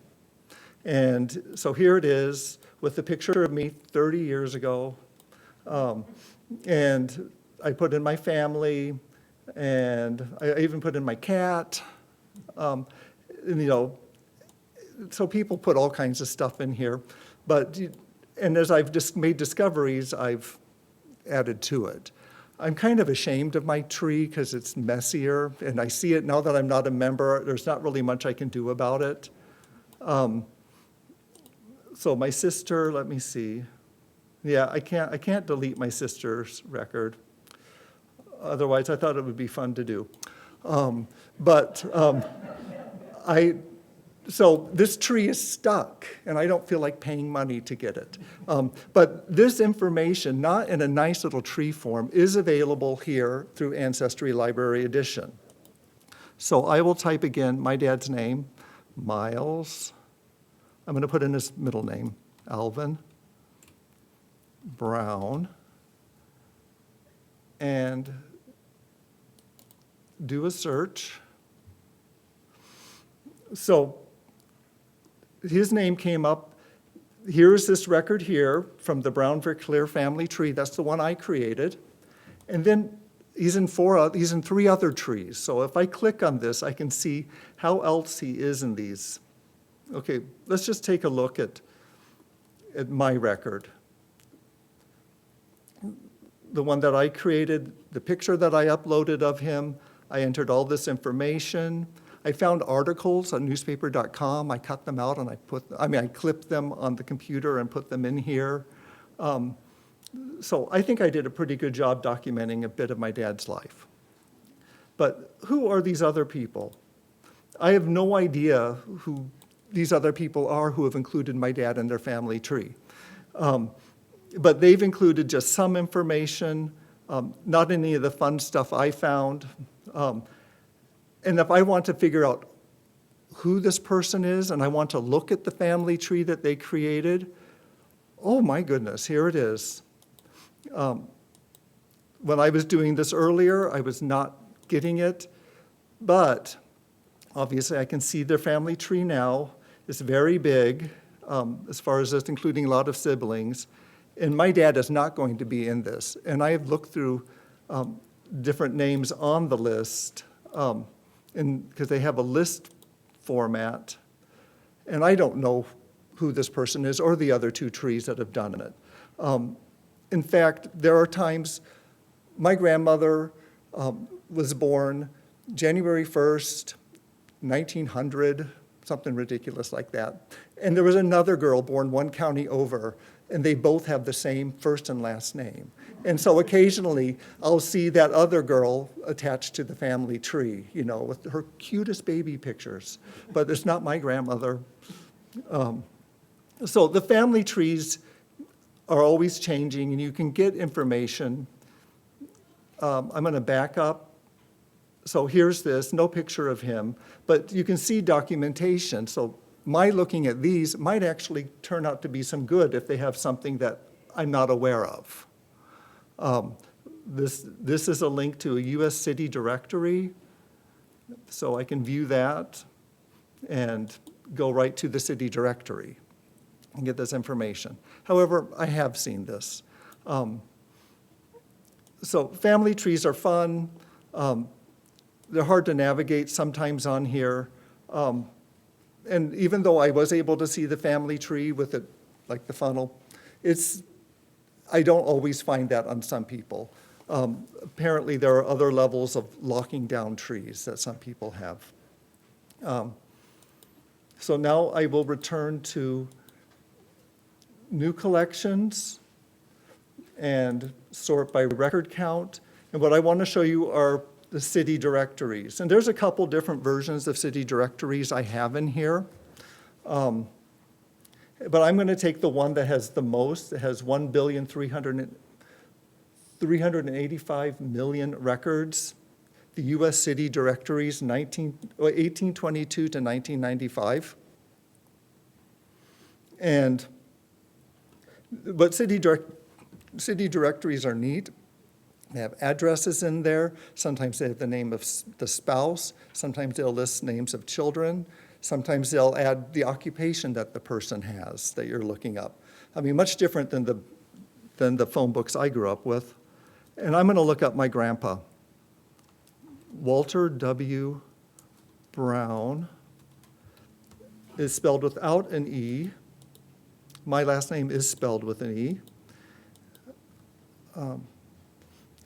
Speaker 6: And so here it is with the picture of me 30 years ago. And I put in my family, and I even put in my cat. And, you know, so people put all kinds of stuff in here. But, and as I've just made discoveries, I've added to it. I'm kind of ashamed of my tree because it's messier, and I see it now that I'm not a member. There's not really much I can do about it. So my sister, let me see. Yeah, I can't delete my sister's record. Otherwise, I thought it would be fun to do. So this tree is stuck, and I don't feel like paying money to get it. But this information, not in a nice little tree form, is available here through Ancestry Library Edition. So I will type again my dad's name, Miles. I'm going to put in his middle name, Alvin Brown, and do a search. So his name came up. Here's this record here from the Brown Verclair family tree. That's the one I created. And then he's in three other trees. So if I click on this, I can see how else he is in these. Okay, let's just take a look at my record. The one that I created, the picture that I uploaded of him, I entered all this information. I found articles on newspaper.com. I cut them out and I clipped them on the computer and put them in here. So I think I did a pretty good job documenting a bit of my dad's life. But who are these other people? I have no idea who these other people are who have included my dad in their family tree. But they've included just some information, not any of the fun stuff I found. And if I want to figure out who this person is and I want to look at the family tree that they created, oh my goodness, here it is. When I was doing this earlier, I was not getting it, but obviously I can see their family tree now. It's very big, as far as just including a lot of siblings. And my dad is not going to be in this. And I have looked through different names on the list, because they have a list format. And I don't know who this person is or the other two trees that have done it. In fact, there are times, my grandmother was born January 1st, 1900, something ridiculous like that. And there was another girl born one county over, and they both have the same first and last name. And so occasionally, I'll see that other girl attached to the family tree, you know, with her cutest baby pictures. But it's not my grandmother. So the family trees are always changing, and you can get information. I'm going to back up. So here's this, no picture of him, but you can see documentation. So my looking at these might actually turn out to be some good if they have something that I'm not aware of. This is a link to a U.S. city directory, so I can view that and go right to the city directory and get this information. However, I have seen this. So family trees are fun. They're hard to navigate sometimes on here. And even though I was able to see the family tree with it, like the funnel, I don't always find that on some people. Apparently, there are other levels of locking down trees that some people have. So now I will return to new collections and sort by record count. And what I want to show you are the city directories. And there's a couple different versions of city directories I have in here. But I'm going to take the one that has the most. It has 1,300,000 385 million records. The U.S. city directories, 1822 to 1995. And but city directories are neat. They have addresses in there. Sometimes they have the name of the spouse. Sometimes they'll list names of children. Sometimes they'll add the occupation that the person has that you're looking up. I mean, much different than the phone books I grew up with. And I'm going to look up my grandpa. Walter W. Brown is spelled without an E. My last name is spelled with an E.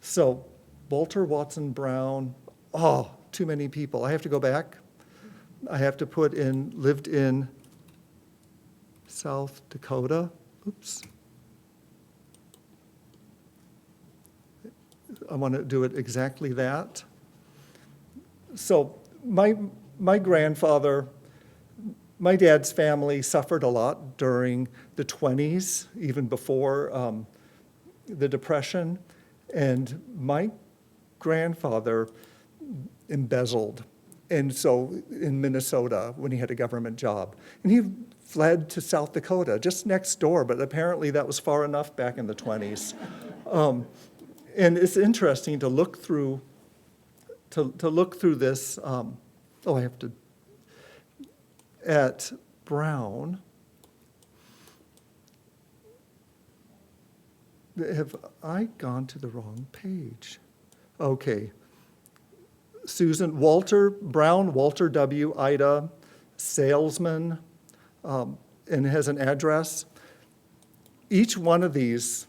Speaker 6: So Walter Watson Brown, oh, too many people. I have to go back. I have to put in, lived in South Dakota. Oops. I want to do it exactly that. So my grandfather, my dad's family suffered a lot during the 20s, even before the Depression. And my grandfather embezzled, and so in Minnesota when he had a government job. And he fled to South Dakota, just next door, but apparently that was far enough back in the 20s. And it's interesting to look through this. I have to, at Brown. Have I gone to the wrong page? Okay. Walter W. Ida, salesman, and it has an address. Each one of these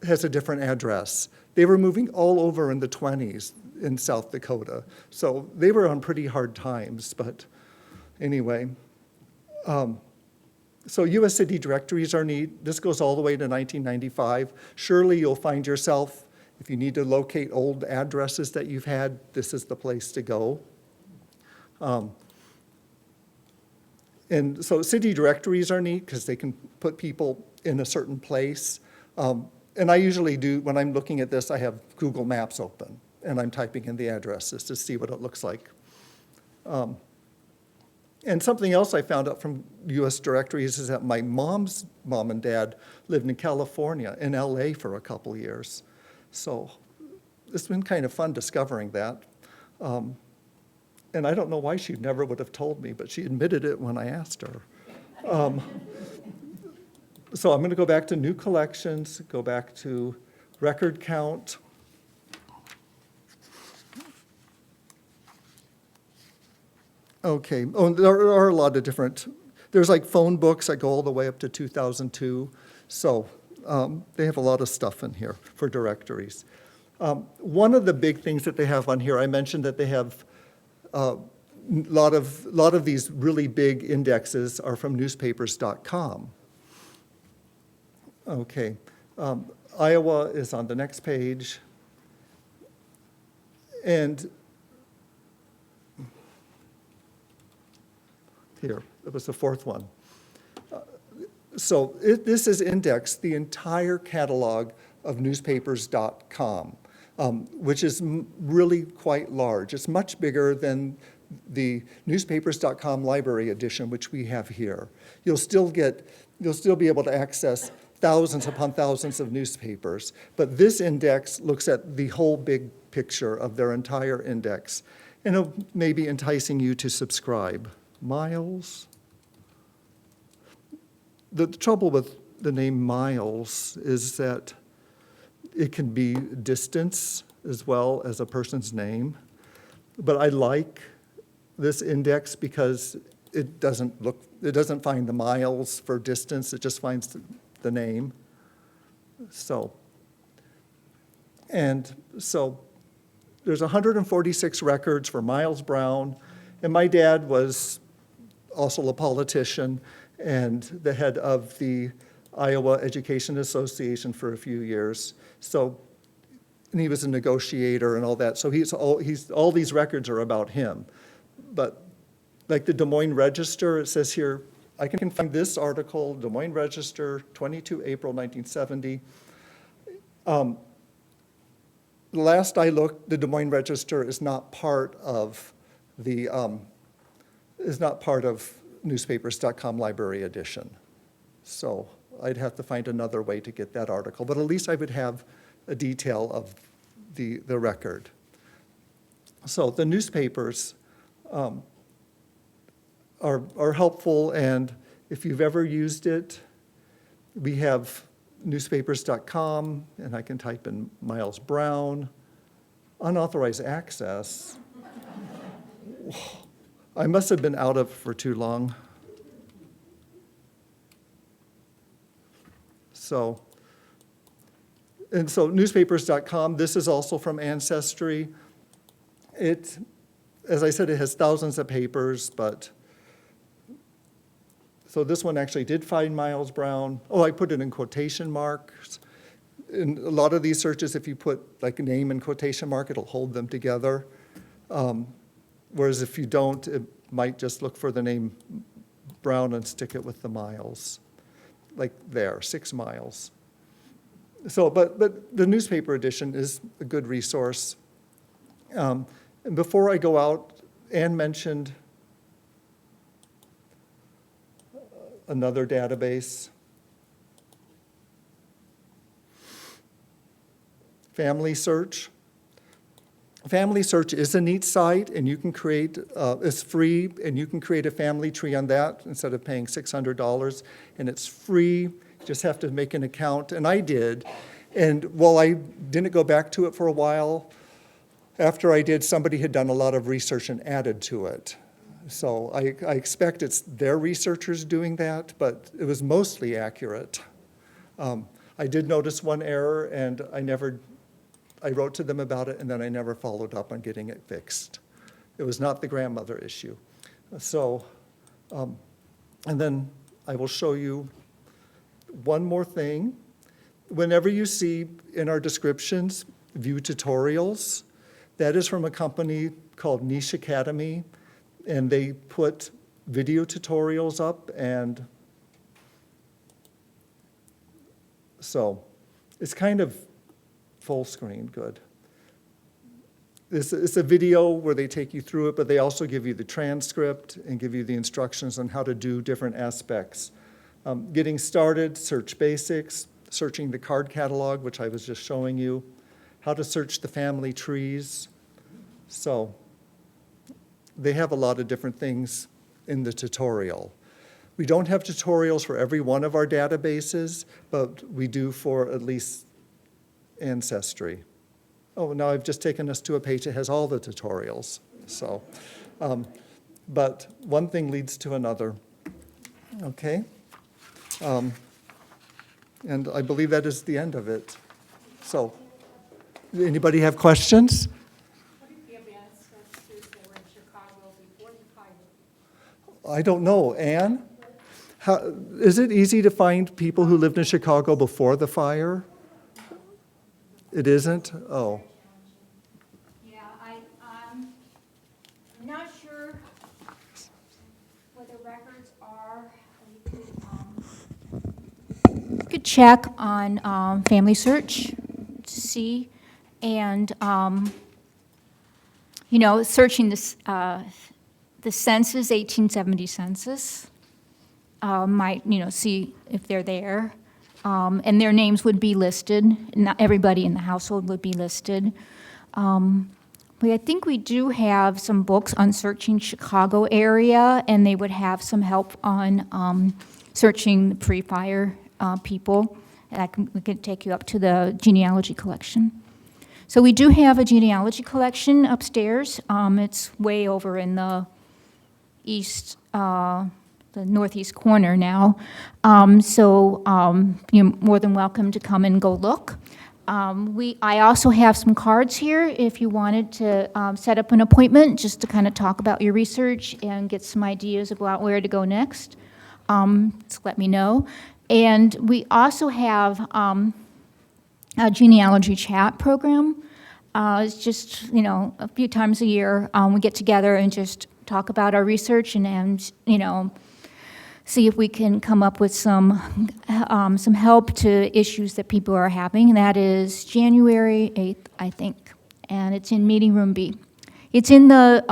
Speaker 6: has a different address. They were moving all over in the 20s in South Dakota, so they were on pretty hard times, but anyway. So U.S. city directories are neat. This goes all the way to 1995. Surely you'll find yourself, if you need to locate old addresses that you've had, this is the place to go. And so city directories are neat because they can put people in a certain place. And I usually do, when I'm looking at this, I have Google Maps open, and I'm typing in the addresses to see what it looks like. And something else I found out from U.S. directories is that my mom's mom and dad lived in California, in L.A. for a couple of years. So it's been kind of fun discovering that. And I don't know why she never would have told me, but she admitted it when I asked her. So I'm going to go back to new collections, go back to record count. Okay, there are a lot of different, there's like phone books that go all the way up to 2002. So they have a lot of stuff in here for directories. One of the big things that they have on here, I mentioned that they have a lot of these really big indexes are from newspapers.com. Okay, Iowa is on the next page. And here, it was the fourth one. So this is indexed, the entire catalog of newspapers.com, which is really quite large. It's much bigger than the newspapers.com library edition, which we have here. You'll still be able to access thousands upon thousands of newspapers, but this index looks at the whole big picture of their entire index, and it'll maybe enticing you to subscribe. Miles. The trouble with the name Miles is that it can be distance as well as a person's name. But I like this index because it doesn't find the miles for distance, it just finds the name. So there's 146 records for Miles Brown, and my dad was also a politician and the head of the Iowa Education Association for a few years. So, and he was a negotiator and all that. So all these records are about him. But like the Des Moines Register, it says here, I can find this article, Des Moines Register, 22 April 1970. Last I looked, the Des Moines Register is not part of the, newspapers.com Library Edition. So I'd have to find another way to get that article, but at least I would have a detail of the record. So the newspapers are helpful, and if you've ever used it, we have newspapers.com, and I can type in Miles Brown, unauthorized access. I must have been out of it for too long. So newspapers.com, this is also from Ancestry. It, as I said, it has thousands of papers, but, so this one actually did find Miles Brown. Oh, I put it in quotation marks. In a lot of these searches, if you put like a name in quotation mark, it'll hold them together. Whereas if you don't, it might just look for the name Brown and stick it with the miles. Like there, 6 miles. So, but the newspaper edition is a good resource. And before I go out, Ann mentioned another database. Family Search. Family Search is a neat site, and you can create, it's free, and you can create a family tree on that instead of paying $600, and it's free. You just have to make an account, and I did. And while I didn't go back to it for a while, after I did, somebody had done a lot of research and added to it. So I expect it's their researchers doing that, but it was mostly accurate. I did notice one error, and I wrote to them about it, and then I never followed up on getting it fixed. It was not the grandmother issue. So, and then I will show you one more thing. Whenever you see in our descriptions, view tutorials, that is from a company called Niche Academy, and they put video tutorials up, and so it's kind of full screen, good. It's a video where they take you through it, but they also give you the transcript and give you the instructions on how to do different aspects. Getting started, search basics, searching the card catalog, which I was just showing you, how to search the family trees. So they have a lot of different things in the tutorial. We don't have tutorials for every one of our databases, but we do for at least Ancestry. Oh, now I've just taken us to a page that has all the tutorials. So, but one thing leads to another. Okay. And I believe that is the end of it. So, anybody have questions?
Speaker 4: What if you have ancestors that were in Chicago before the fire?
Speaker 6: I don't know. Anne? Is it easy to find people who lived in Chicago before the fire? It isn't? Oh.
Speaker 1: Yeah, I'm not sure what the records are. You could check on Family Search to see, and searching this the census, 1870 census, might see if they're there. And their names would be listed. Not everybody in the household would be listed. But I think we do have some books on searching Chicago area, and they would have some help on searching the pre-fire people. We could take you up to the genealogy collection. So we do have a genealogy collection upstairs. It's way over in the east, the northeast corner now. You're more than welcome to come and go look. I also have some cards here if you wanted to set up an appointment just to kind of talk about your research and get some ideas about where to go next. Just let me know. And we also have a genealogy chat program. It's just, a few times a year we get together and just talk about our research and see if we can come up with some help to issues that people are having. And that is January 8th, I think, and it's in meeting room B. It's in the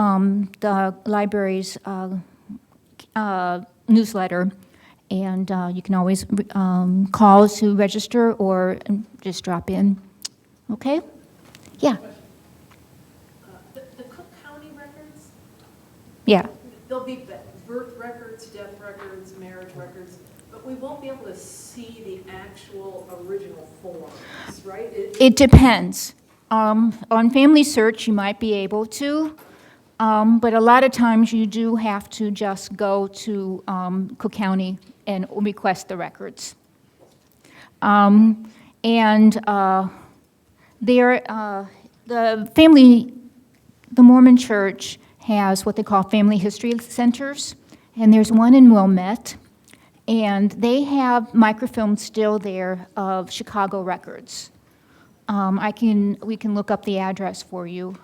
Speaker 1: library's newsletter, and you can always call to register or just drop in. Okay? Yeah,
Speaker 3: The Cook County records,
Speaker 1: yeah.
Speaker 3: there'll be birth records, death records, marriage records, but we won't be able to see the actual original forms, right?
Speaker 1: It depends. On Family Search, you might be able to, but a lot of times you do have to just go to Cook County and request the records. The Mormon Church has what they call family history centers, and there's one in Wilmette, and they have microfilms still there of Chicago records. We can look up the address for you.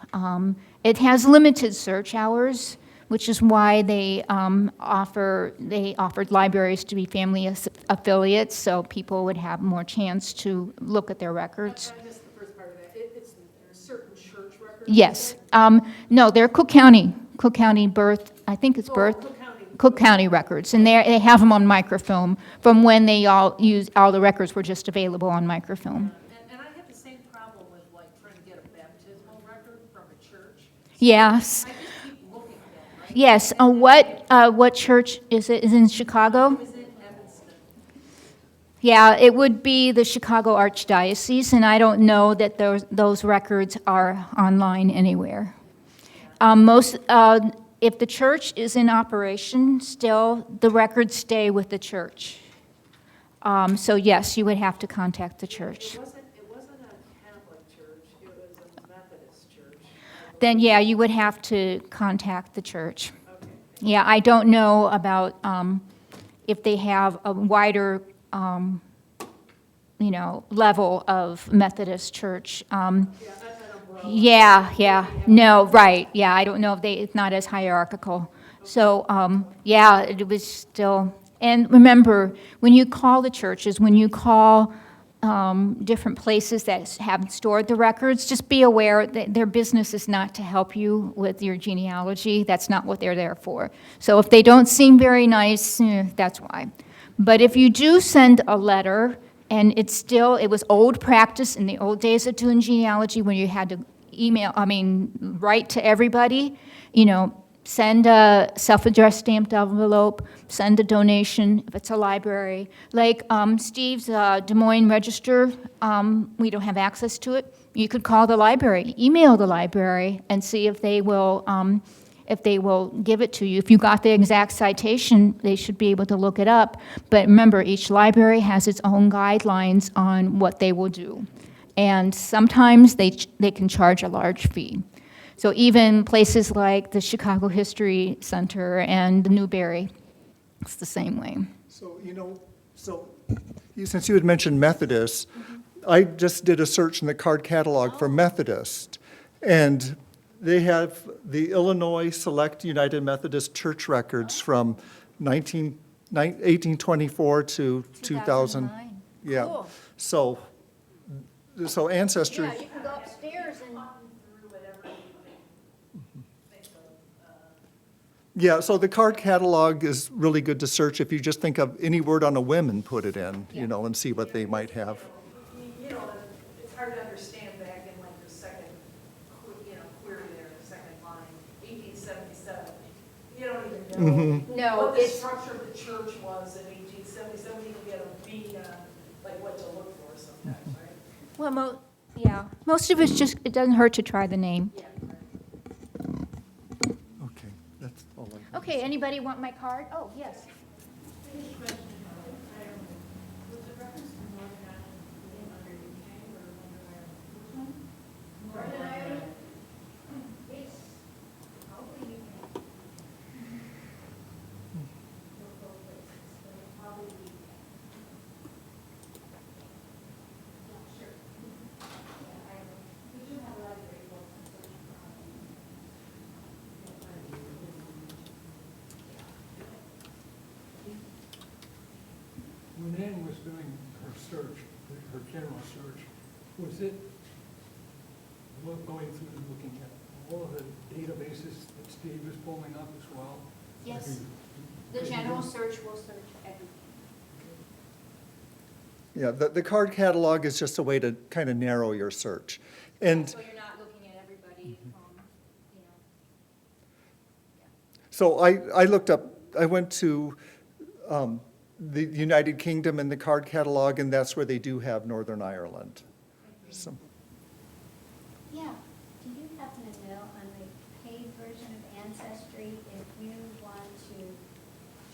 Speaker 1: It has limited search hours, which is why they offered libraries to be family affiliates, so people would have more chance to look at their records.
Speaker 3: I missed the first part of that. It's certain church records?
Speaker 1: Yes. No, they're Cook County birth, I think it's birth. Cook County records, and they have them on microfilm from when all the records were just available on microfilm.
Speaker 3: And I have the same problem with like trying to get a baptismal record from a church.
Speaker 1: Yes,
Speaker 3: I just keep looking at them, right?
Speaker 1: yes. What church is it? Is it in Chicago?
Speaker 3: Is it Evanston?
Speaker 1: Yeah, it would be the Chicago Archdiocese, and I don't know that those records are online anywhere. If the church is in operation still, the records stay with the church. So yes, you would have to contact the church.
Speaker 3: It wasn't a Catholic church, it was a Methodist church.
Speaker 1: Then, yeah, you would have to contact the church.
Speaker 3: Okay.
Speaker 1: Yeah, I don't know about if they have a wider, level of Methodist church.
Speaker 3: Yeah, that's an umbrella.
Speaker 1: Yeah, no, right, yeah, I don't know if it's not as hierarchical. So, yeah, it was still, and remember, when you call the churches, when you call different places that have stored the records, just be aware that their business is not to help you with your genealogy. That's not what they're there for. So if they don't seem very nice, that's why. But if you do send a letter, and it was old practice in the old days of doing genealogy when you had to write to everybody, send a self-addressed stamped envelope, send a donation if it's a library. Like Steve's Des Moines Register, we don't have access to it. You could call the library, email the library, and see if they will give it to you. If you got the exact citation, they should be able to look it up. But remember, each library has its own guidelines on what they will do. And sometimes they can charge a large fee. So even places like the Chicago History Center and the Newberry, it's the same way.
Speaker 6: So, since you had mentioned Methodist, I just did a search in the card catalog for Methodist, and they have the Illinois Select United Methodist Church records from 1824 to 2000.
Speaker 1: 2009.
Speaker 6: Yeah.
Speaker 1: Cool.
Speaker 6: So Ancestry.
Speaker 1: Yeah, you can go upstairs and...
Speaker 3: Through whatever you think of.
Speaker 6: Yeah, so the card catalog is really good to search if you just think of any word on a whim and put it in, and see what they might have.
Speaker 3: It's hard to understand back in like the second, query there, the second line, 1877. You don't even know
Speaker 1: No,
Speaker 3: what the
Speaker 1: it's...
Speaker 3: structure of the church was in 1877. You can get a beat on like what to look for sometimes, right?
Speaker 1: Well, most of it's just, it doesn't hurt to try the name.
Speaker 3: Yeah.
Speaker 6: Okay, that's all I have.
Speaker 1: Okay, anybody want my card? Oh, yes.
Speaker 4: Was the reference to Northern Ireland living under UK or under Ireland? Which one?
Speaker 1: Northern Ireland? It's probably UK. Both places, but it's probably UK. Not sure. Yeah, Ireland. We do have a library book.
Speaker 2: Diane was doing her search, her general search, was it going through and looking at all of the databases that Steve is pulling up as well?
Speaker 1: Yes.
Speaker 2: Have you-
Speaker 1: The
Speaker 2: have you
Speaker 1: general
Speaker 2: done-
Speaker 1: search will search everything.
Speaker 6: Yeah, the card catalog is just a way to kind of narrow your search. And
Speaker 1: So you're not looking at everybody, you know.
Speaker 6: so I looked up, I went to the United Kingdom in the card catalog, and that's where they do have Northern Ireland. So,
Speaker 1: Yeah.
Speaker 7: Do you happen to know on the paid version of Ancestry, if you want to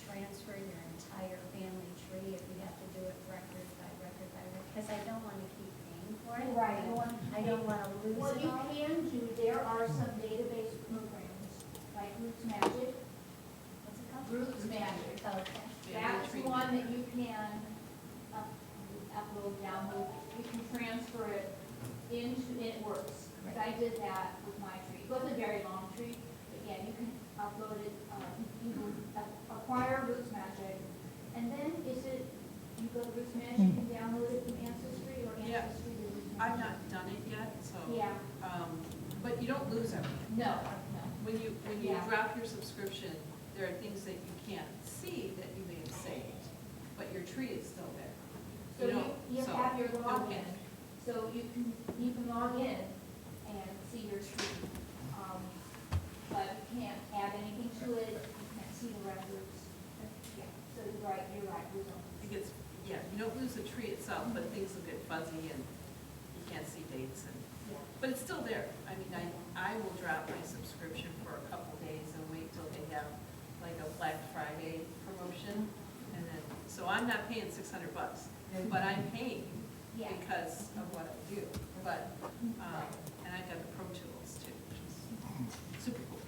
Speaker 7: transfer your entire family tree, if you have to do it record by record by record? Because I don't want to keep paying for it.
Speaker 1: Right, you want to
Speaker 7: I don't want to lose
Speaker 1: What
Speaker 7: it
Speaker 1: you
Speaker 7: all.
Speaker 1: can do, there are some database programs, like Roots Magic.
Speaker 7: What's it called?
Speaker 1: Roots Magic.
Speaker 7: Okay.
Speaker 1: That's one that you can upload, download. You can transfer it into, it works. 'Cause I did that with my tree. It wasn't a very long tree, but yeah, you can upload it, you can acquire Roots Magic. And then is it, you go to Roots Magic and download it from Ancestry or
Speaker 3: Yeah.
Speaker 1: Ancestry to Roots Magic?
Speaker 3: I've not done it yet, so.
Speaker 1: Yeah.
Speaker 3: But you don't lose everything.
Speaker 1: No, no.
Speaker 3: When you
Speaker 1: Yeah.
Speaker 3: drop your subscription, there are things that you can't see that you may have saved, but your tree is still there.
Speaker 1: So
Speaker 3: don't-
Speaker 1: you
Speaker 3: so
Speaker 1: have your
Speaker 3: don't
Speaker 1: login,
Speaker 3: panic.
Speaker 1: so you can log in and see your tree. But you can't add anything to it, you can't see the records. Yeah, so you're right, we don't.
Speaker 3: It gets, yeah, you don't lose the tree itself, but things will get fuzzy and you can't see dates and,
Speaker 1: Yeah.
Speaker 3: but it's still there. I mean, I will drop my subscription for a couple days and wait till they have like a Black Friday promotion. And then, so I'm not paying $600, but I'm paying
Speaker 1: Yeah.
Speaker 3: because of what I do. But, and I've got the Pro Tools too, which is super cool.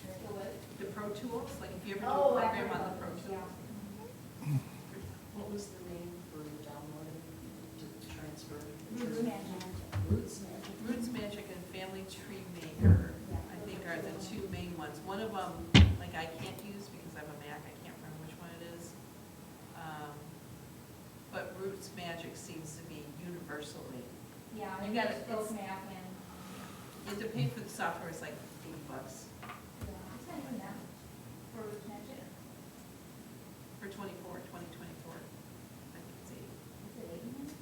Speaker 1: So what?
Speaker 3: The Pro Tools, like if you ever do a
Speaker 1: Oh, I
Speaker 3: program
Speaker 1: heard
Speaker 3: on the
Speaker 1: about
Speaker 3: Pro
Speaker 1: those,
Speaker 3: Tools.
Speaker 1: yeah.
Speaker 5: What was the name for downloading to transfer?
Speaker 1: Roots Magic.
Speaker 5: Roots Magic.
Speaker 3: Roots Magic and Family Tree Maker, I think are the two main ones. One of them, like I can't use because I have a Mac, I can't remember which one it is. But Roots Magic seems to be universally,
Speaker 1: Yeah,
Speaker 3: You
Speaker 1: and
Speaker 3: got
Speaker 1: it's
Speaker 3: it.
Speaker 1: both Mac and,
Speaker 3: you have to pay for the software, it's like $80
Speaker 1: yeah, it's not even that for Roots Magic.
Speaker 3: for 2024. I think it's 80.
Speaker 1: Is it 80?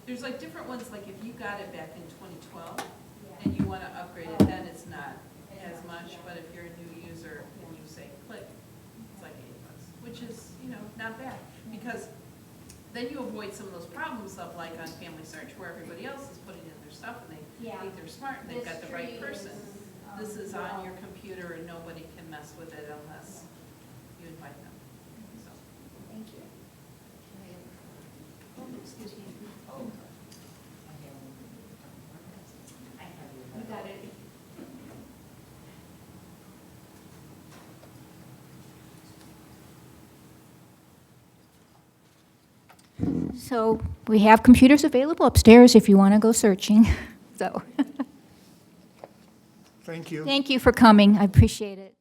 Speaker 3: There's like different ones, like if you got it back in 2012
Speaker 1: Yeah.
Speaker 3: and you want to upgrade it, then it's not as much, but if you're a new user and you say click, it's like $80, which is, not bad. Because then you avoid some of those problems of like on Family Search where everybody else is putting in their stuff and they
Speaker 1: Yeah.
Speaker 3: think they're smart and they've
Speaker 1: This
Speaker 3: got the right
Speaker 1: tree
Speaker 3: person.
Speaker 1: is,
Speaker 3: This is on
Speaker 1: well-
Speaker 3: your computer and nobody can mess with it unless you invite them, so.
Speaker 1: Thank you.
Speaker 3: Excuse me.
Speaker 5: Oh.
Speaker 1: You got it. So we have computers available upstairs if you want to go searching. So,
Speaker 6: thank you.
Speaker 1: thank you for coming. I appreciate it.